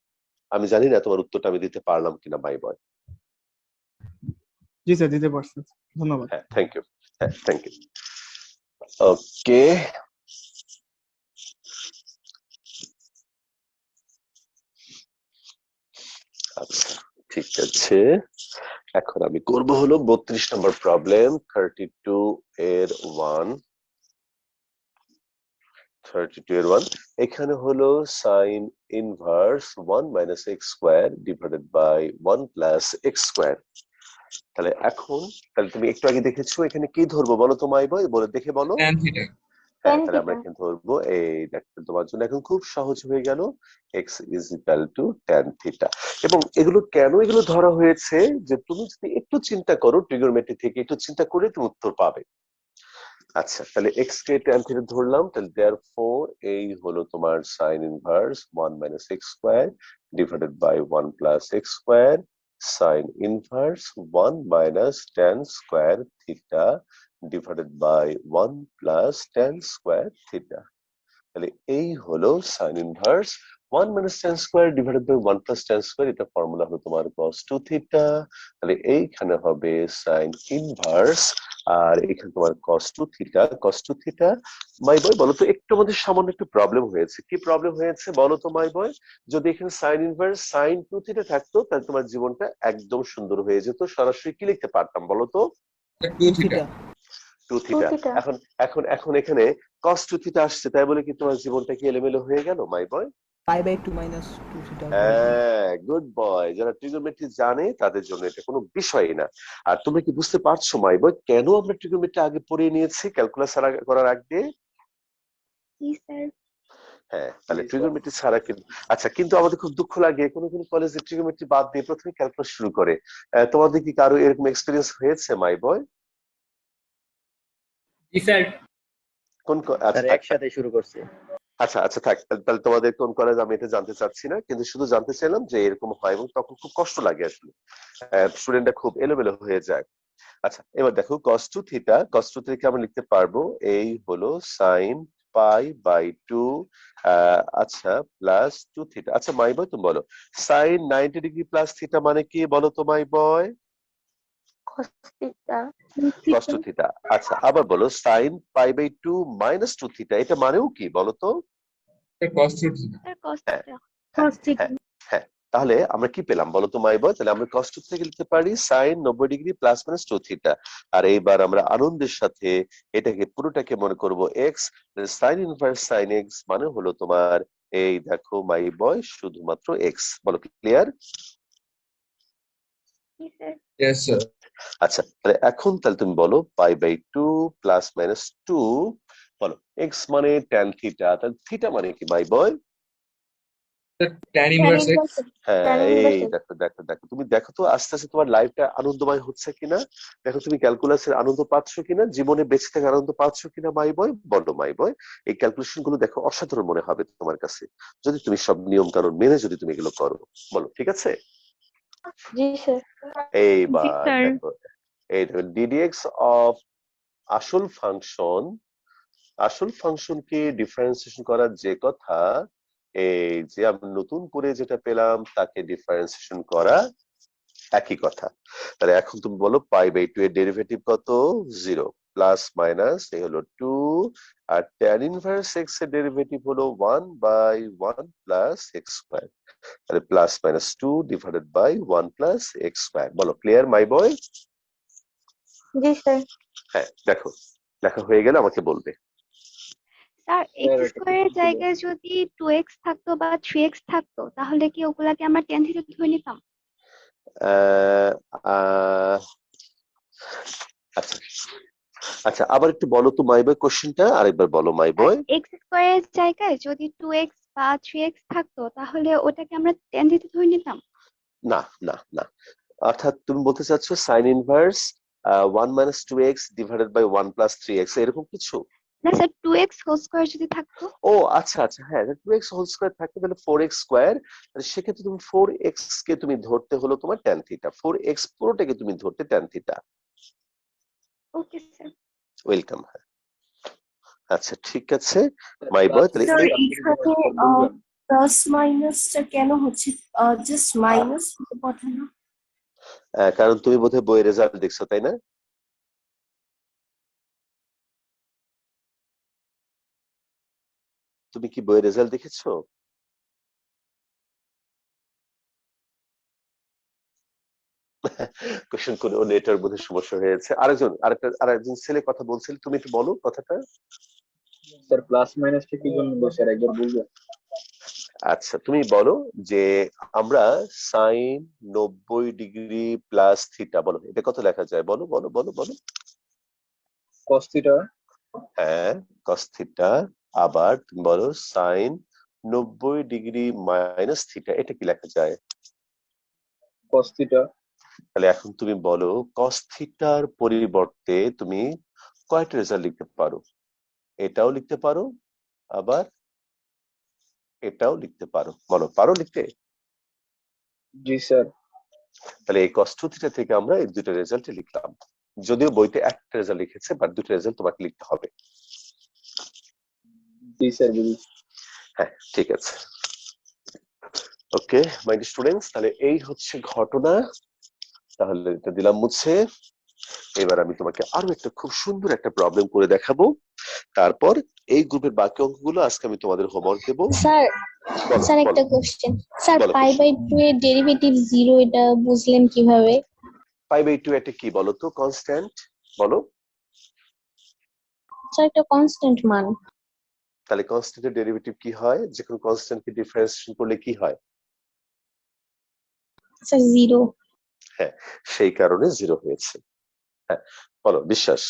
S1: আমি জানি না তোমার উত্তরটা আমি দিতে পারলাম কিনা মাই বয়।
S4: জি স্যার দিতে পারছেন, ধন্যবাদ।
S1: হ্যাঁ, থ্যাংক ইউ। হ্যাঁ, থ্যাংক ইউ। ওকে, আচ্ছা, ঠিক আছে। এখন আমি করব হলো 32 নম্বর প্রবলেম, 32 এর 1। 32 এর 1 এখানে হলো sine inverse 1 minus x square divided by 1 plus x square. তাহলে তুমি একটু আগে দেখেছো, এখানে কি ধরবো বলো তো মাই বয়, বলে দেখে বলো।
S2: tan theta.
S1: হ্যাঁ,
S5: tan
S1: তাহলে আমরা
S5: theta।
S1: এখানে ধরবো, এই দেখো তোমার জন্য এখন খুব সহজ হয়ে গেল, x is equal two tan theta. এবং এগুলো কেন ধরা হয়েছে, যে তুমি যদি একটু চিন্তা করো, ট্রিগোনোমেট্রি থেকে একটু চিন্তা করে তুমি উত্তর পাবে। আচ্ছা, তাহলে x কে tan থিটা ধরলাম, তাহলে देयरफॉर এই হলো তোমার sin inverse 1 minus x square divided by 1 plus x square sin inverse 1 minus tan square theta divided by 1 plus tan square theta. তাহলে এই হলো sin inverse 1 minus tan square divided by 1 plus tan square, এটা formula হলো তোমার cos 2 theta. তাহলে এইখানে হবে sin inverse, আর এখানে তোমার cos 2 theta. cos 2 theta my বয়, বলো তো একটু আমাদের সামান্য একটু প্রবলেম হয়েছে, কি প্রবলেম হয়েছে বলো তো মাই বয়। যদি এখানে sin ইনভার্স sin 2 থিটা থাকতো তাহলে তোমার জীবনটা একদম সুন্দর হয়ে যেত, সরাসরি কি লিখতে পারতাম বলো তো,
S2: 2 থিটা।
S1: 2 থিটা। এখন এখন এখন এখানে cos 2 থিটা আসছে, তাই বলে কি তোমার জীবনটা কি এলোমেলো হয়ে গেল মাই বয়?
S10: π/2 - 2 থিটা।
S1: হ্যাঁ, গুড বয়। যারা ট্রিগোনোমেট্রি জানে তাদের জন্য এটা কোনো বিষয়ই না। আর তোমরা কি বুঝতে পারছো মাই বয় কেন আমরা ট্রিগোনোমেট্রি আগে পড়ে নিয়েছি ক্যালকুলাস করার আগে?
S5: জি স্যার।
S1: হ্যাঁ, তাহলে
S11: জি স্যার।
S1: ট্রিগোনোমেট্রি ছাড়া কিন্তু আচ্ছা, কিন্তু আমাদের খুব দুঃখ লাগে কোনো কোনো কলেজে ট্রিগোনোমেট্রি বাদ দিয়ে প্রথমে ক্যালকুলাস শুরু করে। তোমাদের কি কারো এরকম এক্সপিরিয়েন্স হয়েছে মাই বয়?
S6: জি স্যার।
S1: কোন আচ্ছা
S11: একসাথে শুরু করছে।
S1: আচ্ছা আচ্ছা থাক, তাহলে তোমাদের কোন কলেজ আমি এটা জানতে চাচ্ছি না, কিন্তু শুধু জানতে চাইলাম যে এরকম হয় এবং তখন খুব কষ্ট লাগে আসলে, স্টুডেন্টরা খুব এলোমেলো হয়ে যায়। আচ্ছা, এবার দেখো cos 2 থিটা, cos 2 থেকে আমরা লিখতে পারবো এই হলো sin π/2 আচ্ছা প্লাস 2 থিটা। আচ্ছা মাই বয় তুমি বলো sin 90 ডিগ্রি প্লাস থিটা মানে কি বলো তো my boy?
S5: cos theta।
S1: cos 2 theta. আচ্ছা আবার বলো sin π/2 মাইনাস 2 থিটা, এটা মানেও কি বলো তো?
S2: cos 2 theta.
S5: স্যার cos
S1: হ্যাঁ
S5: theta।
S3: cos theta।
S1: হ্যাঁ হ্যাঁ, তাহলে আমরা কি পেলাম বলো তো মাই বয়? তাহলে আমরা cos 2 থেকে লিখতে পারি sin 90 degree plus minus 2 theta. আর এইবার আমরা আনন্দের সাথে এটাকে পুরোটাকে মনে করব x, sin inverse sin x মানে হলো তোমার এই দেখো মাই বয় শুধুমাত্র x। বলো ক্লিয়ার?
S5: জি স্যার।
S2: Yes, sir.
S1: আচ্ছা, তাহলে এখন তাহলে তুমি বলো π/2 প্লাস মাইনাস 2, বলো x মানে tan থিটা, তাহলে থিটা মানে কি মাই বয়?
S2: Sir, tan inverse x.
S1: হ্যাঁ,
S5: tan
S1: এই
S5: inverse x।
S1: দেখো দেখো দেখো, তুমি দেখো তো আস্তে আস্তে তোমার লাইফটা আনন্দময় হচ্ছে কিনা, দেখো তুমি ক্যালকুলাসের আনন্দ পাচ্ছ কিনা, জীবনে বেঁচে থাকার আনন্দ পাচ্ছ কিনা মাই বয়? বলো মাই বয়। এই ক্যালকুলেশন গুলো দেখো অসাধারণ মনে হবে তোমার কাছে যদি তুমি সব নিয়ম কানুন মেনে যদি তুমি এগুলো করো। বলো ঠিক আছে?
S5: জি স্যার।
S3: জি
S1: এইবার
S3: স্যার।
S1: দেখো, এই দেখো ডিডিএক্স অফ আসল ফাংশন, আসল ফাংশনকে ডিফারেন্সিয়েশন করার যে কথা, এই যে আমরা নতুন করে যেটা পেলাম তাকে ডিফারেন্সিয়েশন করা, একই কথা। তাহলে এখন তুমি বলো π/2 এর ডেরিভেটিভ কত? 0 প্লাস মাইনাস এই হলো 2, আর tan ইনভার্স x এর ডেরিভেটিভ হলো 1/1 প্লাস x স্কয়ার। তাহলে plus minus 2 divided by 1 plus x square. বলো ক্লিয়ার মাই বয়?
S5: জি স্যার।
S1: হ্যাঁ, দেখো লেখা হয়ে গেলে আমাকে বলবে।
S5: স্যার x
S11: স্যার, এটা
S5: স্কোয়ারের
S11: ঠিক ছিল।
S5: জায়গায় যদি 2x থাকতো বা 3x থাকতো তাহলে কি ওগুলাকে আমরা tan theta ধরে নিতাম?
S1: আহ, আহ, আচ্ছা আচ্ছা, আবার একটু বলো তো মাই বয় কোশ্চেনটা আরেকবার বলো মাই বয়।
S5: x স্কোয়ারের জায়গায় যদি 2x বা 3x থাকতো তাহলে ওটাকে আমরা tan theta ধরে নিতাম?
S1: না না না, অর্থাৎ তুমি বলতে চাচ্ছ sine inverse 1 minus 2x divided by 1 plus 3x এরকম কিছু?
S5: না স্যার, 2x হোল স্কোয়ার যদি থাকতো।
S1: ও আচ্ছা আচ্ছা, হ্যাঁ 2x হোল স্কয়ার থাকতে তাহলে 4x স্কয়ার, তাহলে সেক্ষেত্রে তুমি 4x কে তুমি ধরতে হলো তোমার tan থিটা, 4x পুরোটাকে তুমি ধরতে tan theta.
S5: Okay sir.
S1: Welcome. আচ্ছা ঠিক আছে মাই বয়, তাহলে
S11: স্যার,
S1: এই-
S11: এখানে
S8: প্লাস মাইনাসটা কেন হচ্ছে? জাস্ট মাইনাস কথা না?
S1: কারণ তুমি বোধহয় বইয়ের রেজাল্ট দেখছো তাই না? তুমি কি বইয়ের রেজাল্ট দেখেছো? কোশ্চেন করে ও নেটের বোধহয় সমস্যা হয়েছে। আরেকজন ছেলে কথা বলছিল, তুমি একটু বলো কথাটা।
S11: স্যার প্লাস মাইনাসটা কি জন্য স্যার একবার বলবেন?
S1: আচ্ছা তুমি বলো যে আমরা সাইন 90 ডিগ্রি প্লাস থিটা, বলো এটা কত লেখা যায়? বলো বলো বলো বলো।
S11: cos theta।
S1: হ্যাঁ cos থিটা। আবার তুমি বলো সাইন 90 ডিগ্রি মাইনাস থিটা, এটা কি লেখা যায়?
S11: cos theta।
S1: তাহলে এখন তুমি বলো cos থিটার পরিবর্তে তুমি কয়টা রেজাল্ট লিখতে পারো? এটাও লিখতে পারো, আবার এটাও লিখতে পারো। বলো পারো লিখতে?
S11: জি স্যার।
S1: তাহলে এই cos 2 থিটা থেকে আমরা এই দুটো রেজাল্ট লিখলাম, যদিও বইতে একটা রেজাল্ট লিখেছে, বাট দুটো রেজাল্ট তোমাকে লিখতে হবে।
S11: জি স্যার বুঝেছি।
S1: হ্যাঁ ঠিক আছে, ওকে মাই স্টুডেন্টস, তাহলে এই হচ্ছে ঘটনা। তাহলে এটা দিলাম মুছে। এবার আমি তোমাকে আরো একটা খুব সুন্দর একটা প্রবলেম করে দেখাবো, তারপর এই গ্রুপের বাকি অঙ্কগুলো আজকে আমি তোমাদের হোমওয়ার্ক দেবো।
S8: স্যার
S1: বলো
S8: স্যার একটা
S1: বলো
S8: কোশ্চেন। স্যার
S1: বলো
S8: π/2 এর ডেরিভেটিভ 0 এটা বুঝলেন কিভাবে?
S1: π/2 এটা কি বলো তো? কনস্ট্যান্ট। বলো
S8: স্যার একটা কনস্ট্যান্ট মান।
S1: তাহলে কনস্ট্যান্টের ডেরিভেটিভ কি হয়? যে কোনো কনস্ট্যান্টকে ডিফারেন্সিয়েশন করলে কি হয়?
S8: স্যার 0।
S1: হ্যাঁ, সেই কারণে 0 হয়েছে। হ্যাঁ, বলো বিশ্বাস।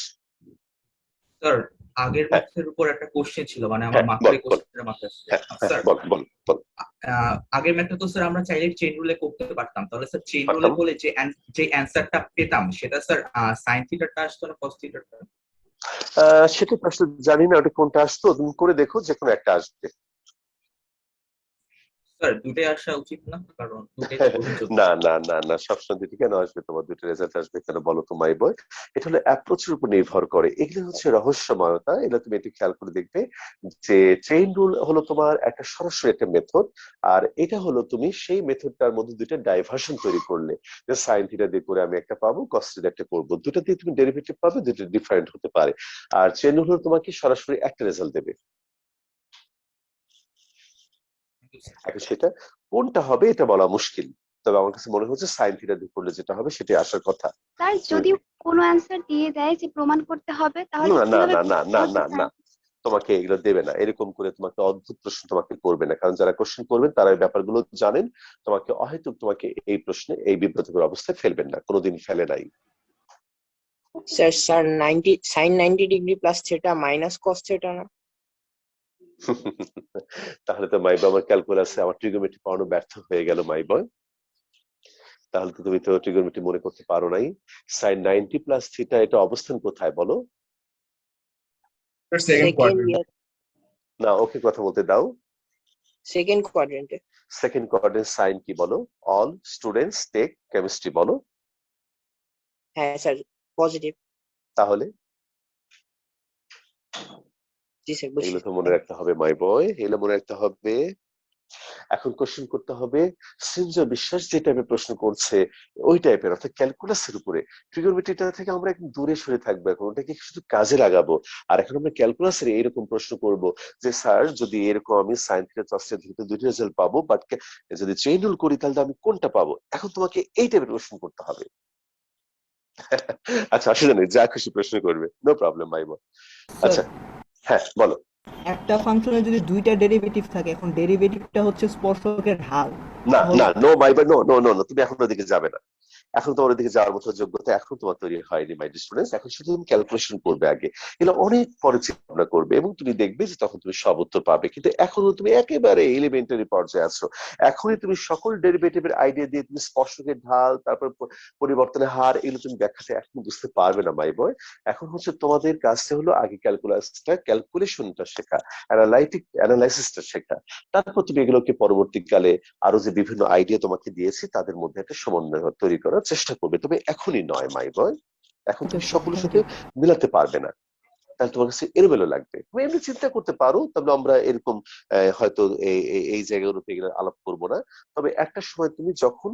S6: স্যার আগের
S1: হ্যাঁ
S6: ম্যাথের উপর একটা কোশ্চেন ছিল, মানে আমার
S1: হ্যাঁ
S6: মাথায়
S1: বল
S6: এই
S1: বল।
S6: কোশ্চেনটা মাথায় আসছে।
S1: হ্যাঁ হ্যাঁ
S6: স্যার
S1: বল বল বল।
S6: আগের ম্যাথটা তো স্যার আমরা চাইলে চেইন রুলে করতে পারতাম, তাহলে স্যার চেইন রুলে
S1: পারতাম।
S6: করলে যে অ্যান্সারটা পেতাম সেটা স্যার সাইন থিটাটা আসতো না কস থিটাটা?
S1: সেটা তো আসলে জানি না ওটা কোনটা আসতো, তুমি করে দেখো যে কোনো একটা আসবে।
S6: স্যার দুটোই আসা উচিত না, কারণ দুটোই তো গ্রহণযোগ্য।
S1: না না না না, সবসময় দুটি কেন আসবে? তোমার দুটো রেজাল্ট আসবে কেন বলো তো মাই বয়? এটা হলো অ্যাপ্রোচের উপর নির্ভর করে, এগুলো হচ্ছে রহস্যময়তা। এটা তুমি একটু খেয়াল করে দেখবে যে চেইন রুল হলো তোমার একটা সরাসরি একটা মেথড, আর এটা হলো তুমি সেই মেথডটার মধ্যে দুইটা ডাইভার্সন তৈরি করলে, যে সাইন থিটা দিয়ে করে আমি একটা পাবো, কস থিটা একটা করবো, দুটো দিয়ে তুমি ডেরিভেটিভ পাবে, দুটো ডিফারেন্ট হতে পারে। আর চেইন রুল হলো তোমাকে সরাসরি একটা রেজাল্ট দেবে। এখন সেটা কোনটা হবে এটা বলা মুশকিল, তবে আমার কাছে মনে হচ্ছে সাইন থিটা দিয়ে করলে যেটা হবে সেটাই আসার কথা।
S5: স্যার যদি কোনো অ্যান্সার দিয়ে দেয় যে প্রমাণ করতে হবে, তাহলে
S1: না না
S5: কিভাবে
S1: না না না
S5: বলবো
S1: না না,
S5: স্যার?
S1: তোমাকে এগুলো দেবে না, এরকম করে তোমাকে অদ্ভুত প্রশ্ন তোমাকে করবে না, কারণ যারা কোশ্চেন করবেন তারা এই ব্যাপারগুলো জানেন। তোমাকে অহেতুক তোমাকে এই প্রশ্নে এই বিব্রতকর অবস্থায় ফেলবেন না, কোনোদিন ফেলে নাই।
S12: Sir 90 sin 90 degree plus theta minus cos theta না?
S1: তাহলে তো মাই বয় আমার ক্যালকুলাসে আমার ট্রিগোনোমেট্রি পড়ানো ব্যর্থ হয়ে গেল মাই বয়। তাহলে তো তুমি তো ট্রিগোনোমেট্রি মনে করতে পারো নাই। সাইন 90 প্লাস থিটা এটা অবস্থান কোথায় বলো?
S2: Second
S12: second
S2: quadrant.
S12: ইয়ার,
S1: না, ওকে কথা বলতে দাও।
S12: সেকেন্ড কোয়াড্রেন্টে।
S1: সেকেন্ড কোয়াড্রেন্ট সাইন কি বলো? অল স্টুডেন্টস টেক কেমিস্ট্রি বলো।
S12: হ্যাঁ স্যার, পজিটিভ।
S1: তাহলে
S12: জি স্যার, বুঝছি।
S1: এগুলো তো মনে রাখতে হবে মাই বয়, এগুলো মনে রাখতে হবে। এখন কোশ্চেন করতে হবে সৃঞ্জয় বিশ্বাস যে টাইপের প্রশ্ন করছে ওই টাইপের, অর্থাৎ ক্যালকুলাসের উপরে। ট্রিগোনোমেট্রিটা থেকে আমরা একদম দূরে সরে থাকবো, এখন ওটাকে শুধু কাজে লাগাবো। আর এখন আমরা ক্যালকুলাসের এইরকম প্রশ্ন করব যে স্যার যদি এরকম আমি সাইন থিটা কস থিটা দুটো রেজাল্ট পাবো, বাট যদি চেইন রুল করি তাহলে আমি কোনটা পাবো? এখন তোমাকে এই টাইপের প্রশ্ন করতে হবে। আচ্ছা, আসলে নেই, যা খুশি প্রশ্ন করবে, নো প্রবলেম মাই বয়। আচ্ছা হ্যাঁ বলো।
S10: একটা ফাংশনের যদি দুইটা ডেরিভেটিভ থাকে, এখন ডেরিভেটিভটা হচ্ছে স্পর্শকের ঢাল,
S1: না
S10: তাহলে
S1: না, নো মাই বয়, নো নো নো, তুমি এখন ওদিকে যাবে না। এখন তোমার ওদিকে যাওয়ার মতো যোগ্যতা এখন তোমার তৈরি হয়নি মাই স্টুডেন্টস। এখন শুধু তুমি ক্যালকুলেশন করবে আগে, এগুলো অনেক পরে চিন্তা ভাবনা করবে এবং তুমি দেখবে যে তখন তুমি সব উত্তর পাবে। কিন্তু এখনো তুমি একেবারে এলিমেন্টারি পর্যায়ে আছো। এখনই তুমি সকল ডেরিভেটিভের আইডিয়া দিয়ে তুমি স্পর্শকের ঢাল, তারপর পরিবর্তনের হার, এগুলো তুমি ব্যাখ্যাতে এখন বুঝতে পারবে না মাই বয়। এখন হচ্ছে তোমাদের কাজটা হলো আগে ক্যালকুলেশনটা শেখা, অ্যানালাইসিসটা শেখা। তারপর তুমি এগুলোকে পরবর্তীকালে আরো যে বিভিন্ন আইডিয়া তোমাকে দিয়েছি তাদের মধ্যে একটা সমন্বয় তৈরি করার চেষ্টা করবে, তবে এখনই নয় মাই বয়। এখন তুমি সকলের সাথে মিলাতে পারবে না, তাহলে তোমার কাছে এলোমেলো লাগবে। তুমি এমনি চিন্তা করতে পারো, তবে আমরা এরকম হয়তো এই জায়গাগুলোতে এগুলো আলাপ করবো না। তবে একটা সময় তুমি যখন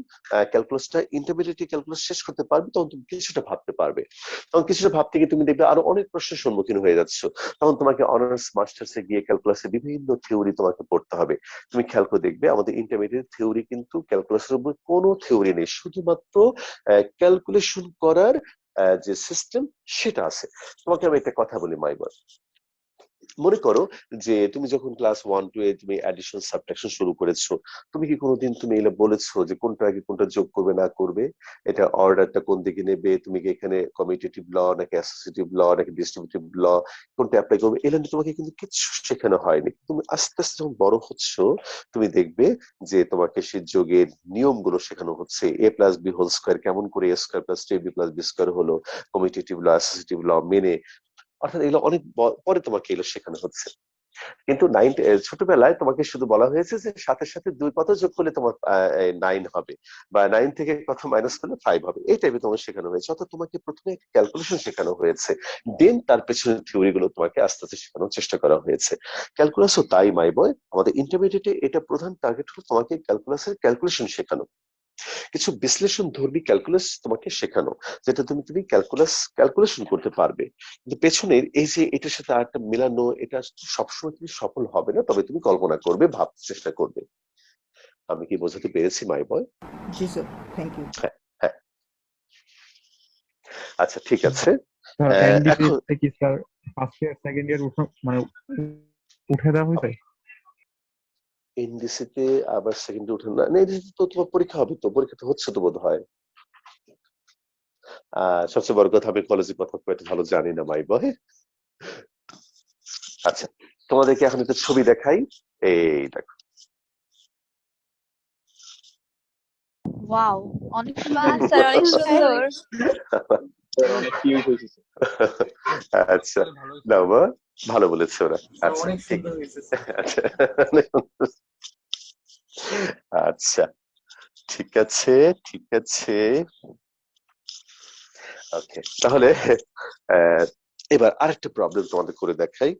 S1: ক্যালকুলাসটা ইন্টারমিডিয়েট ক্যালকুলাস শেষ করতে পারবে, তখন তুমি কিছুটা ভাবতে পারবে। তখন কিছুটা ভাবতে গিয়ে তুমি দেখবে আরো অনেক প্রশ্নের সম্মুখীন হয়ে যাচ্ছ। তখন তোমাকে অনার্স মাস্টার্সে গিয়ে ক্যালকুলাসের বিভিন্ন থিওরি তোমাকে পড়তে হবে। তুমি খেয়াল করে দেখবে আমাদের ইন্টারমিডিয়েট থিওরি কিন্তু ক্যালকুলাসের উপর কোনো থিওরি নেই, শুধুমাত্র ক্যালকুলেশন করার যে সিস্টেম সেটা আছে। তোমাকে আমি একটা কথা বলি মাইবার, মনে করো যে তুমি যখন ক্লাস 1-2 এ তুমি অ্যাডিশন সাবট্রাকশন শুরু করেছো, তুমি কি কোনোদিন তুমি এগুলো বলেছো যে কোনটা আগে কোনটা যোগ করবে না করবে, এটা অর্ডারটা কোন দিকে নেবে, তুমি কি এখানে কমিউটেটিভ ল নাকি অ্যাসোসিয়েটিভ ল নাকি ডিস্ট্রিবিউটিভ ল কোনটা অ্যাপ্লাই করবে, এগুলো তোমাকে কিন্তু কিছু শেখানো হয়নি। তুমি আস্তে আস্তে যখন বড় হচ্ছ তুমি দেখবে যে তোমাকে সেই যোগের নিয়মগুলো শেখানো হচ্ছে। a plus B whole square কেমন করে a স্কয়ার প্লাস 2ab প্লাস বি স্কয়ার হলো, কমিউটেটিভ ল অ্যাসোসিয়েটিভ ল মেনে, অর্থাৎ এগুলো অনেক পরে তোমাকে এগুলো শেখানো হচ্ছে। কিন্তু ছোটবেলায় তোমাকে শুধু বলা হয়েছে যে সাথে সাথে দুই কত যোগ করলে তোমার 9 হবে, বা 9 থেকে কত মাইনাস করলে 5 হবে, এই টাইপে তোমাকে শেখানো হয়েছে। অর্থাৎ তোমাকে প্রথমে একটা ক্যালকুলেশন শেখানো হয়েছে, দেন তার পেছনে থিওরি গুলো তোমাকে আস্তে আস্তে শেখানোর চেষ্টা করা হয়েছে। ক্যালকুলাসও তাই মাই বয়, আমাদের ইন্টারমিডিয়েটে এটা প্রধান টার্গেট হলো তোমাকে ক্যালকুলেশন শেখানো, কিছু বিশ্লেষণ ধর্মী ক্যালকুলাস তোমাকে শেখানো, যেটা তুমি ক্যালকুলেশন করতে পারবে। কিন্তু পেছনের এই যে এটার সাথে আরেকটা মেলানো, এটা সবসময় তুমি সফল হবে না, তবে তুমি কল্পনা করবে, ভাবতে চেষ্টা করবে। আমি কি বোঝাতে পেরেছি মাই বয়?
S10: জি স্যার, থ্যাংক ইউ।
S1: হ্যাঁ হ্যাঁ, আচ্ছা ঠিক আছে।
S7: স্যার
S1: এখন
S7: এনডিপি কি sir first year second year মানে উঠে দেওয়া হয়েছে?
S1: ইন্ডিসিতে আবার সেকেন্ডে উঠে না, ইন্ডিসিতে তো তোমার পরীক্ষা হবে, তো পরীক্ষা তো হচ্ছে তো বোধ হয়। সবচেয়ে বড় কথা, আমি কলেজে কথা খুব একটা ভালো জানি না মাই বয়। আচ্ছা, তোমাদেরকে এখন একটা ছবি দেখাই। এই দেখো,
S13: ওয়াও, অনেক
S5: বাহ
S13: সুন্দর
S5: স্যার, অনেক
S13: হয়েছে।
S5: সুন্দর।
S11: স্যার অনেক কিউট হয়েছে স্যার।
S1: আচ্ছা নাও মা, ভালো বলেছে ওরা। আচ্ছা
S2: অনেক
S1: ঠিক,
S2: সুন্দর হয়েছে।
S1: আচ্ছা আচ্ছা ঠিক আছে, ঠিক আছে, ওকে। তাহলে এবার আরেকটা প্রবলেম তোমাদের করে দেখাই।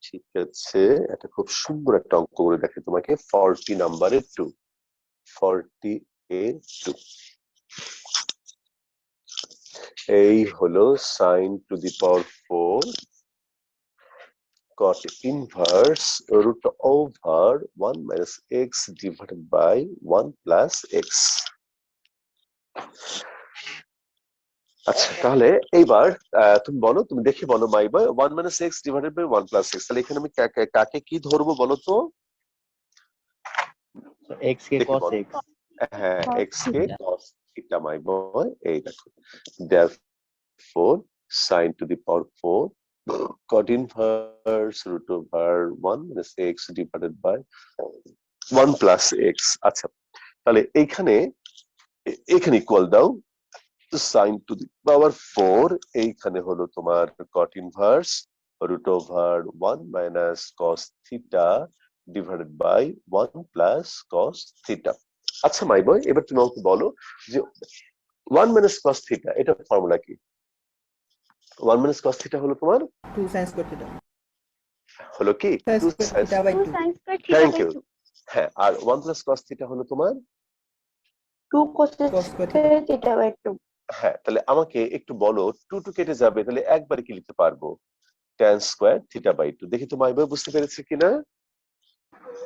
S1: ঠিক আছে, এটা খুব সুন্দর একটা অঙ্ক করে দেখাই তোমাকে। 40 নাম্বারের 2, 40 এর 2। এই হলো sin to the power 4 cot inverse root over 1 minus x divided by 1 plus x. আচ্ছা, তাহলে এইবার তুমি বলো, তুমি দেখে বলো my boy, 1 minus x divided by 1 plus x, তাহলে এখানে আমি কাকে কি ধরবো বলো তো?
S14: x কে cos x,
S1: হ্যাঁ, x K cos theta my বয়। এই দেখো, therefore sin to the power 4 cot inverse root over 1 minus x divided by 1 plus x. আচ্ছা, তাহলে এখানে ইকুয়াল দাও sin to the power 4, এইখানে হলো তোমার cot inverse root over 1 minus cos theta divided by 1 plus cos theta. আচ্ছা মাই বয়, এবার তুমি আমাকে বলো যে 1 minus cos theta এটা ফর্মুলা কি? 1 minus cos theta হলো তোমার
S10: 2 sin square theta,
S1: হলো কি 2
S10: sin square theta by
S5: 2
S10: 2,
S5: sin square theta
S1: thank
S5: by
S1: you.
S5: 2,
S1: হ্যাঁ, আর 1 plus cos theta হলো তোমার
S8: 2 cos
S10: square
S8: theta by 2.
S1: হ্যাঁ, তাহলে আমাকে একটু বলো 2 2 কেটে যাবে, তাহলে একবারে কি লিখতে পারবো? tan square theta by 2। দেখি তো মাই বয় বুঝতে পেরেছে কিনা?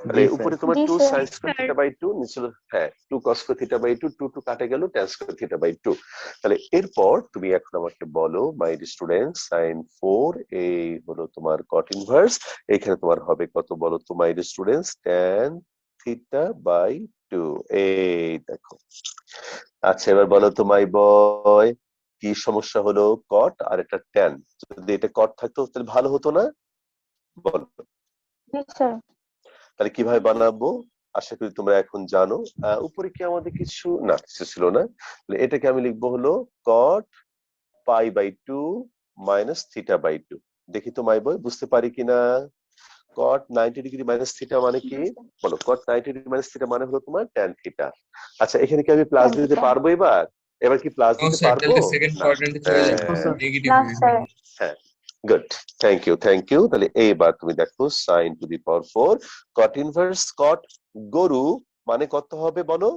S1: তাহলে
S14: জি স্যার।
S1: উপরে তোমার
S8: জি
S1: 2
S8: sir.
S1: sin square theta by 2, নিচে হ্যাঁ 2 cos square theta by 2, 2 2 কাটে গেল, tan square theta by 2। তাহলে এরপর তুমি এখন আমাকে বলো মাই স্টুডেন্ট, sin 4 এই হলো তোমার cot inverse, এখানে তোমার হবে কত বলো তো my students? tan theta by 2। এই দেখো। আচ্ছা, এবার বলো তো মাই বয়, কি সমস্যা হলো? cot আর এটা tan, যদি এটা cot থাকতো তাহলে ভালো হতো না? বলো
S8: জি স্যার।
S1: তাহলে কিভাবে বানাবো? আশা করি তোমরা এখন জানো। উপরে কি আমাদের কিছু না, কিছু ছিল না। তাহলে এটাকে আমি লিখবো হলো cot pi by 2 minus theta by 2। দেখি তো মাই বয় বুঝতে পারি কিনা? cot 90 ডিগ্রি মাইনাস থিটা মানে কি বলো? cot 90 ডিগ্রি মাইনাস থিটা মানে হলো তোমার tan থিটা। আচ্ছা, এখানে কি আমি প্লাস দিতে পারবো? এবার কি প্লাস দিতে পারবো?
S2: সেকেন্ড
S1: না।
S2: কোয়াড্রেন্টে চলে যাবে, নেগেটিভ
S8: না
S2: হয়ে
S8: স্যার।
S2: যাবে।
S1: হ্যাঁ, good, thank you, thank you. তাহলে এইবার তুমি দেখো sin to the power 4 cot inverse cot গরু মানে কত হবে বলো?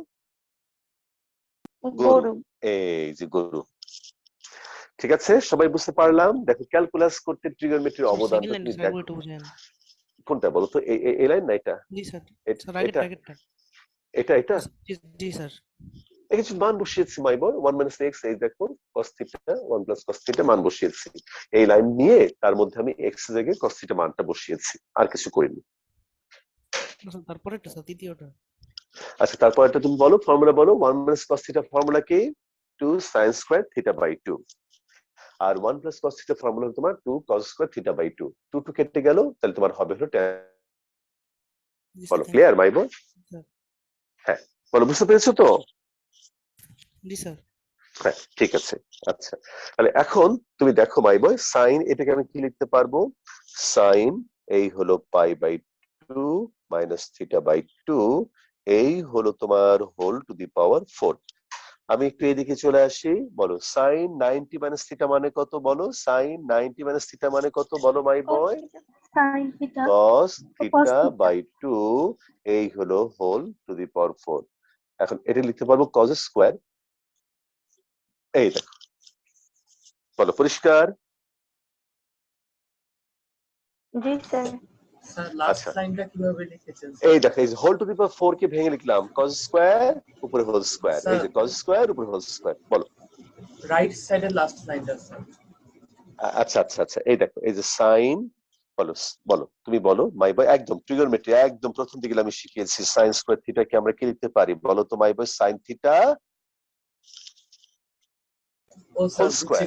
S8: গরু।
S1: এই যে গরু। ঠিক আছে, সবাই বুঝতে পারলাম। দেখো, ক্যালকুলাস করতে ট্রিগোনোমেট্রির অবদান তুমি দেখো। কোনটা বলো তো? এই লাইন না এটা?
S15: জি স্যার।
S1: এটা এটা এটা
S15: জি স্যার।
S1: কিছু মান বসিয়েছি মাই বয়, 1 minus x, এই দেখো cos theta 1 plus cos theta মান বসিয়েছি। এই লাইন নিয়ে তার মধ্যে আমি x এর জায়গায় cos theta মানটা বসিয়েছি, আর কিছু করিনি।
S15: তারপরে একটা স্যার, দ্বিতীয়টা।
S1: আচ্ছা, তারপর এটা তুমি বলো, ফর্মুলা বলো। 1 minus cos theta ফর্মুলা কি? 2 sin square theta by 2। আর 1 plus cos theta ফর্মুলা হলো তোমার 2 cos square theta by 2। 2 2 কেটে গেল, তাহলে তোমার হবে হলো tan। বলো, ক্লিয়ার মাই বয়? হ্যাঁ, বলো বুঝতে পেরেছো তো?
S15: জি স্যার।
S1: হ্যাঁ, ঠিক আছে। আচ্ছা, তাহলে এখন তুমি দেখো মাই বয়, সাইন এটাকে আমি কি লিখতে পারবো? সাইন এই হলো pi by 2 minus theta by 2, এই হলো তোমার হোল টু দি পাওয়ার 4। আমি একটু এদিকে চলে আসি। বলো সাইন 90 মাইনাস থিটা মানে কত বলো? সাইন 90 মাইনাস থিটা মানে কত বলো my boy?
S8: sin theta
S1: cos theta
S8: theta
S1: by 2, এই হলো হোল টু দি পাওয়ার 4। এখন এটা লিখতে পারবো cos স্কয়ার। এই দেখো, বলো পরিষ্কার?
S8: জি স্যার।
S9: স্যার লাস্ট
S1: আচ্ছা,
S9: লাইনটা কিভাবে লিখেছেন?
S1: এই দেখো, এই হোল টু দি পাওয়ার 4 কে ভেঙে লিখলাম cos স্কয়ার উপরে হোল স্কয়ার। এই যে cos স্কয়ার উপরে হোল স্কয়ার। বলো
S9: রাইট সাইডের লাস্ট লাইনটা স্যার।
S1: আচ্ছা আচ্ছা আচ্ছা, এই দেখো এই যে সাইন, বলো বলো তুমি বলো মাই বয়, একদম ট্রিগোনোমেট্রি একদম প্রথম দিকে আমি শিখিয়েছি। সাইন স্কোয়ার থিটাকে আমরা কি লিখতে পারি বলো তো my boy? Sine theta whole square.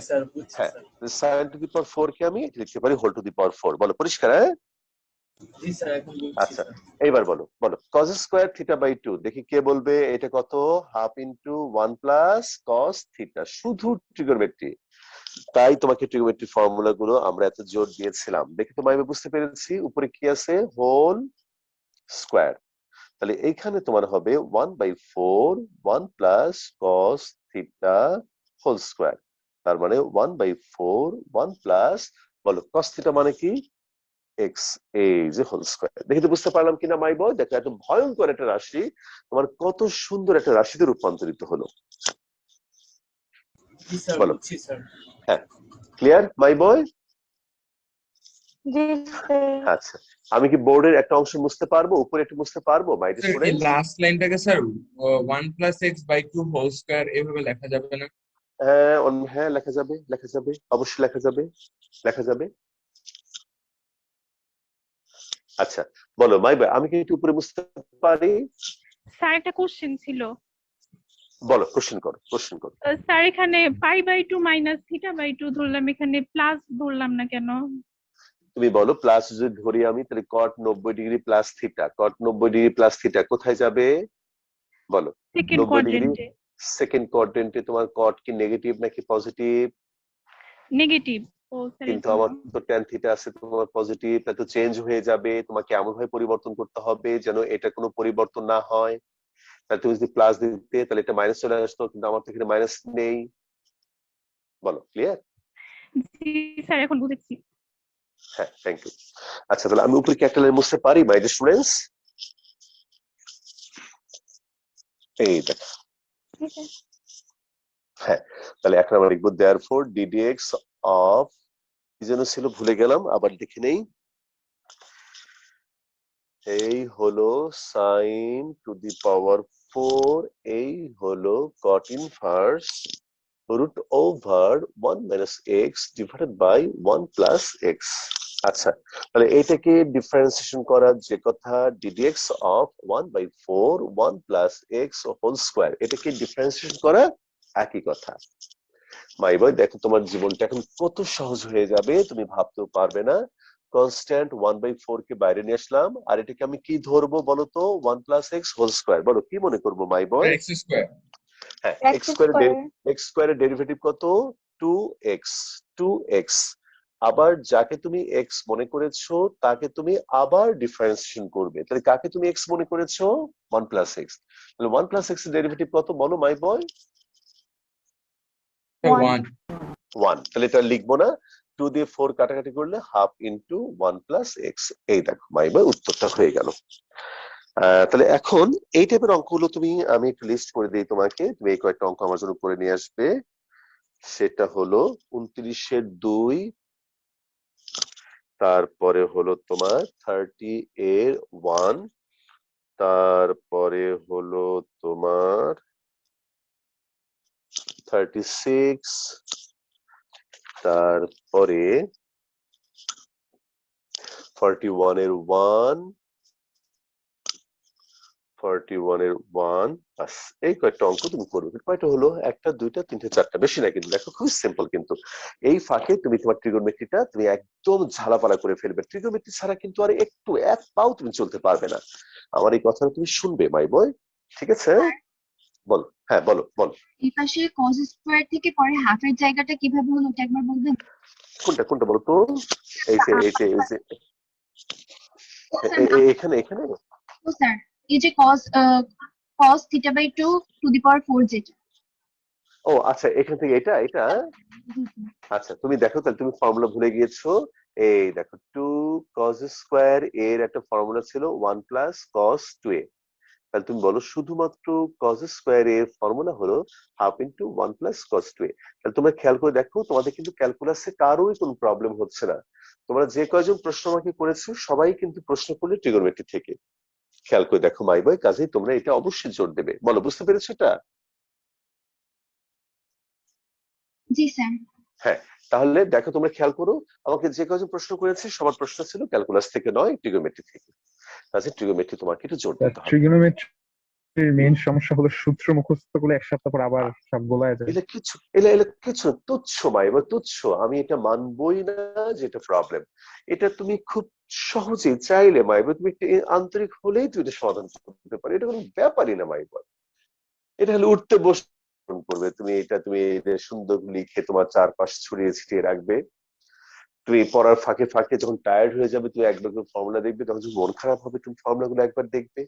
S1: হ্যাঁ, সাইন টু দি পাওয়ার 4 কে আমি লিখতে পারি হোল টু দি পাওয়ার 4। বলো পরিষ্কার? হ্যাঁ আচ্ছা, এইবার বলো বলো কজ স্কোয়ার থিটা বাই 2, দেখি কে বলবে এটা কত? Half into 1 plus cos theta, শুধু ট্রিগোনোমেট্রি। তাই তোমাকে ট্রিগোনোমেট্রি ফর্মুলা গুলো আমরা এত জোর দিয়েছিলাম। দেখে তো আমি বুঝতে পেরেছি উপরে কি আছে, হোল স্কোয়ার। তাহলে এইখানে তোমার হবে 1/4 1 plus cos theta whole square, তার মানে 1/4 1 প্লাস, বলো কস থিটা মানে কি? এক্স, এই যে হোল স্কোয়ার। দেখে তো বুঝতে পারলাম কিনা মাই বয়? দেখো এত ভয়ঙ্কর একটা রাশি তোমার কত সুন্দর একটা রাশিতে রূপান্তরিত হলো। বলো হ্যাঁ, ক্লিয়ার মাই বয়? আচ্ছা, আমি কি বোর্ডের একটা অংশ মুছতে পারবো, উপরে একটু মুছতে পারবো মাই
S2: স্যার এই
S1: স্টুডেন্ট?
S2: লাস্ট লাইনটাকে sir 1 plus x by 2 whole square এভাবে লেখা যাবে না?
S1: হ্যাঁ হ্যাঁ, লেখা যাবে, লেখা যাবে, অবশ্যই লেখা যাবে, লেখা যাবে। আচ্ছা বলো মাই বয়, আমি কি একটু উপরে মুছতে পারি?
S3: স্যার একটা কোশ্চেন ছিল।
S1: বলো, কোশ্চেন করো, কোশ্চেন করো।
S3: স্যার এখানে pi by 2 minus theta by 2 ধরলাম, এখানে প্লাস ধরলাম না কেন?
S1: তুমি বলো প্লাস যদি ধরি আমি, তাহলে cot 90 degree plus theta, cot 90 degree plus theta কোথায় যাবে বলো?
S3: সেকেন্ড
S1: 90 ডিগ্রি
S3: কোয়াড্রেন্টে।
S1: সেকেন্ড কোয়াড্রেন্টে। তোমার কট কি নেগেটিভ নাকি পজিটিভ?
S3: নেগেটিভ। ও স্যার
S1: কিন্তু আমার তো ট্যান থিটা আছে তোমার পজিটিভ, তা তো চেঞ্জ হয়ে যাবে। তোমাকে এমন ভাবে পরিবর্তন করতে হবে যেন এটা কোনো পরিবর্তন না হয়। তাহলে তুমি যদি প্লাস দিতে তাহলে এটা মাইনাস চলে আসতো, কিন্তু আমার তো এখানে মাইনাস নেই। বলো ক্লিয়ার?
S3: জি স্যার এখন বুঝেছি।
S1: হ্যাঁ, থ্যাংক ইউ। আচ্ছা তাহলে আমি উপরে কি একটা লাইন মুছতে পারি মাই স্টুডেন্টস? এই দেখো, হ্যাঁ তাহলে এখন আমরা লিখবো therefore ddx of, কি যেন ছিল ভুলে গেলাম, আবার দেখে নেই। এই হলো সাইন টু দি পাওয়ার 4, এই হলো cot inverse root over 1 minus x divided by 1 plus x। আচ্ছা তাহলে এইটাকে ডিফারেন্সিয়েশন করার যে কথা, ddx of 1/4 1 plus x whole square, এটাকে ডিফারেন্সিয়েশন করা একই কথা। মাই বয় দেখো তোমার জীবনটা এখন কত সহজ হয়ে যাবে, তুমি ভাবতেও পারবে না। কনস্ট্যান্ট 1/4 কে বাইরে নিয়ে আসলাম, আর এটাকে আমি কি ধরবো বলো তো? 1 plus x whole square। বলো কি মনে করবো মাই বয়?
S2: X square.
S1: হ্যাঁ, x স্কয়ারের ডেরিভেটিভ কত? 2x 2x। আবার যাকে তুমি x মনে করেছো তাকে তুমি আবার ডিফারেন্সিয়েশন করবে। তাহলে কাকে তুমি x মনে করেছো? 1 plus x। তাহলে 1 plus x এর ডেরিভেটিভ কত বলো মাই বয়?
S2: 1।
S1: 1। তাহলে এটা লিখবো না, 2 দিয়ে 4 কাটাকাটি করলে হাফ ইন্টু 1 প্লাস এক্স। এই দেখো মাই বয় উত্তরটা হয়ে গেল। তাহলে এখন এই টাইপের অঙ্কগুলো আমি একটু লিস্ট করে দিই তোমাকে, তুমি এই কয়েকটা অঙ্ক আমার জন্য করে নিয়ে আসবে। সেটা হলো 29-এর 2, তারপরে হলো তোমার 30-এর 1, তারপরে হলো তোমার 36, তারপরে 41-এর 1, 41-এর 1, বাস এই কয়েকটা অঙ্ক তুমি করবে। কয়টা হলো? 1টা 2টা 3টে 4টা, বেশি না কিন্তু। দেখো খুব সিম্পল কিন্তু। এই ফাঁকে তুমি তোমার ট্রিগোনোমেট্রিটা তুমি একদম ঝালাপালা করে ফেলবে। ট্রিগোনোমেট্রি ছাড়া কিন্তু আর একটু এক পাও তুমি চলতে পারবে না। আমার এই কথাটা তুমি শুনবে মাই বয়, ঠিক আছে? বলো, হ্যাঁ বলো বলো।
S8: এই পাশে cos স্কয়ার থেকে পরে হাফের জায়গাটা কিভাবে হলো ওটা একবার বলবেন?
S1: কোনটা কোনটা বলো তো? এই যে এখানে এখানে
S8: ও স্যার, এই যে cos theta by 2 to the power 4 যেটা।
S1: ও আচ্ছা, এখান থেকে এটা এটা আচ্ছা তুমি দেখো, তাহলে তুমি ফর্মুলা ভুলে গিয়েছো। এই দেখো 2 cos স্কয়ার এর একটা ফর্মুলা ছিল 1 প্লাস cos 2a। তাহলে তুমি বলো শুধুমাত্র cos স্কয়ার এর ফর্মুলা হলো half into 1 plus cos 2a। তাহলে তোমরা খেয়াল করে দেখো, তোমাদের কিন্তু ক্যালকুলাসে কারোই কোনো প্রবলেম হচ্ছে না। তোমরা যে কয়জন প্রশ্ন আমাকে করেছো সবাই কিন্তু প্রশ্ন করলে ট্রিগোনোমেট্রি থেকে। খেয়াল করে দেখো মাই বয়, কাজেই তোমরা এটা অবশ্যই জোর দেবে। বলো বুঝতে পেরেছো এটা?
S8: জি স্যার।
S1: হ্যাঁ, তাহলে দেখো তোমরা খেয়াল করো, আমাকে যে কজন প্রশ্ন করেছে সবার প্রশ্ন ছিল ক্যালকুলাস থেকে নয়, ট্রিগোনোমেট্রি থেকে। তাহলে ট্রিগোনোমেট্রি তোমাকে একটু জোর দিতে হবে।
S7: ট্রিগোনোমেট্রির মেইন সমস্যা হলো সূত্র মুখস্থ করলে এক সপ্তাহ পর আবার সব গোলায় যায়।
S1: এলে কিছু তুচ্ছ এবার তুচ্ছ, আমি এটা মানবই না যে এটা প্রবলেম। এটা তুমি খুব সহজেই চাইলে এবার তুমি একটু আন্তরিক হলেই তুমি এটা সমাধান করতে পারো, এটা কোনো ব্যাপারই না এবার। এটা হলে উঠতে বসে করবে, তুমি এটা সুন্দর লিখে তোমার চারপাশ ছড়িয়ে ছিটিয়ে রাখবে। তুমি পড়ার ফাঁকে ফাঁকে যখন টায়ার্ড হয়ে যাবে তুমি একবার করে ফর্মুলা দেখবে, তখন যখন মন খারাপ হবে তুমি ফর্মুলা গুলো একবার দেখবে,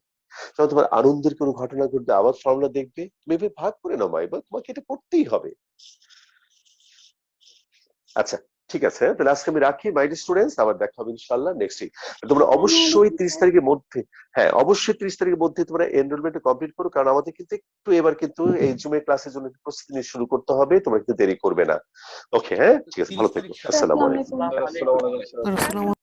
S1: যখন তোমার আনন্দের কোনো ঘটনা ঘটবে আবার ফর্মুলা দেখবে। তুমি এভাবে ভাগ করে নাও এবার, তোমাকে এটা করতেই হবে। আচ্ছা ঠিক আছে, তাহলে আজকে আমি রাখি মাই ডিয়ার স্টুডেন্টস, আবার দেখা হবে ইনশাআল্লাহ নেক্সট উইক। তোমরা অবশ্যই 30 তারিখের মধ্যে, হ্যাঁ অবশ্যই 30 তারিখের মধ্যে তোমরা এনরোলমেন্ট কমপ্লিট করো, কারণ আমাদের কিন্তু একটু এবার কিন্তু এই জুমের ক্লাসের জন্য প্রস্তুতি নিয়ে শুরু করতে হবে, তোমরা কিন্তু দেরি করবে না। ওকে, হ্যাঁ ঠিক আছে, ভালো থেকো, আসসালামু আলাইকুম।
S11: আসসালামু আলাইকুম স্যার।
S15: আসসালামু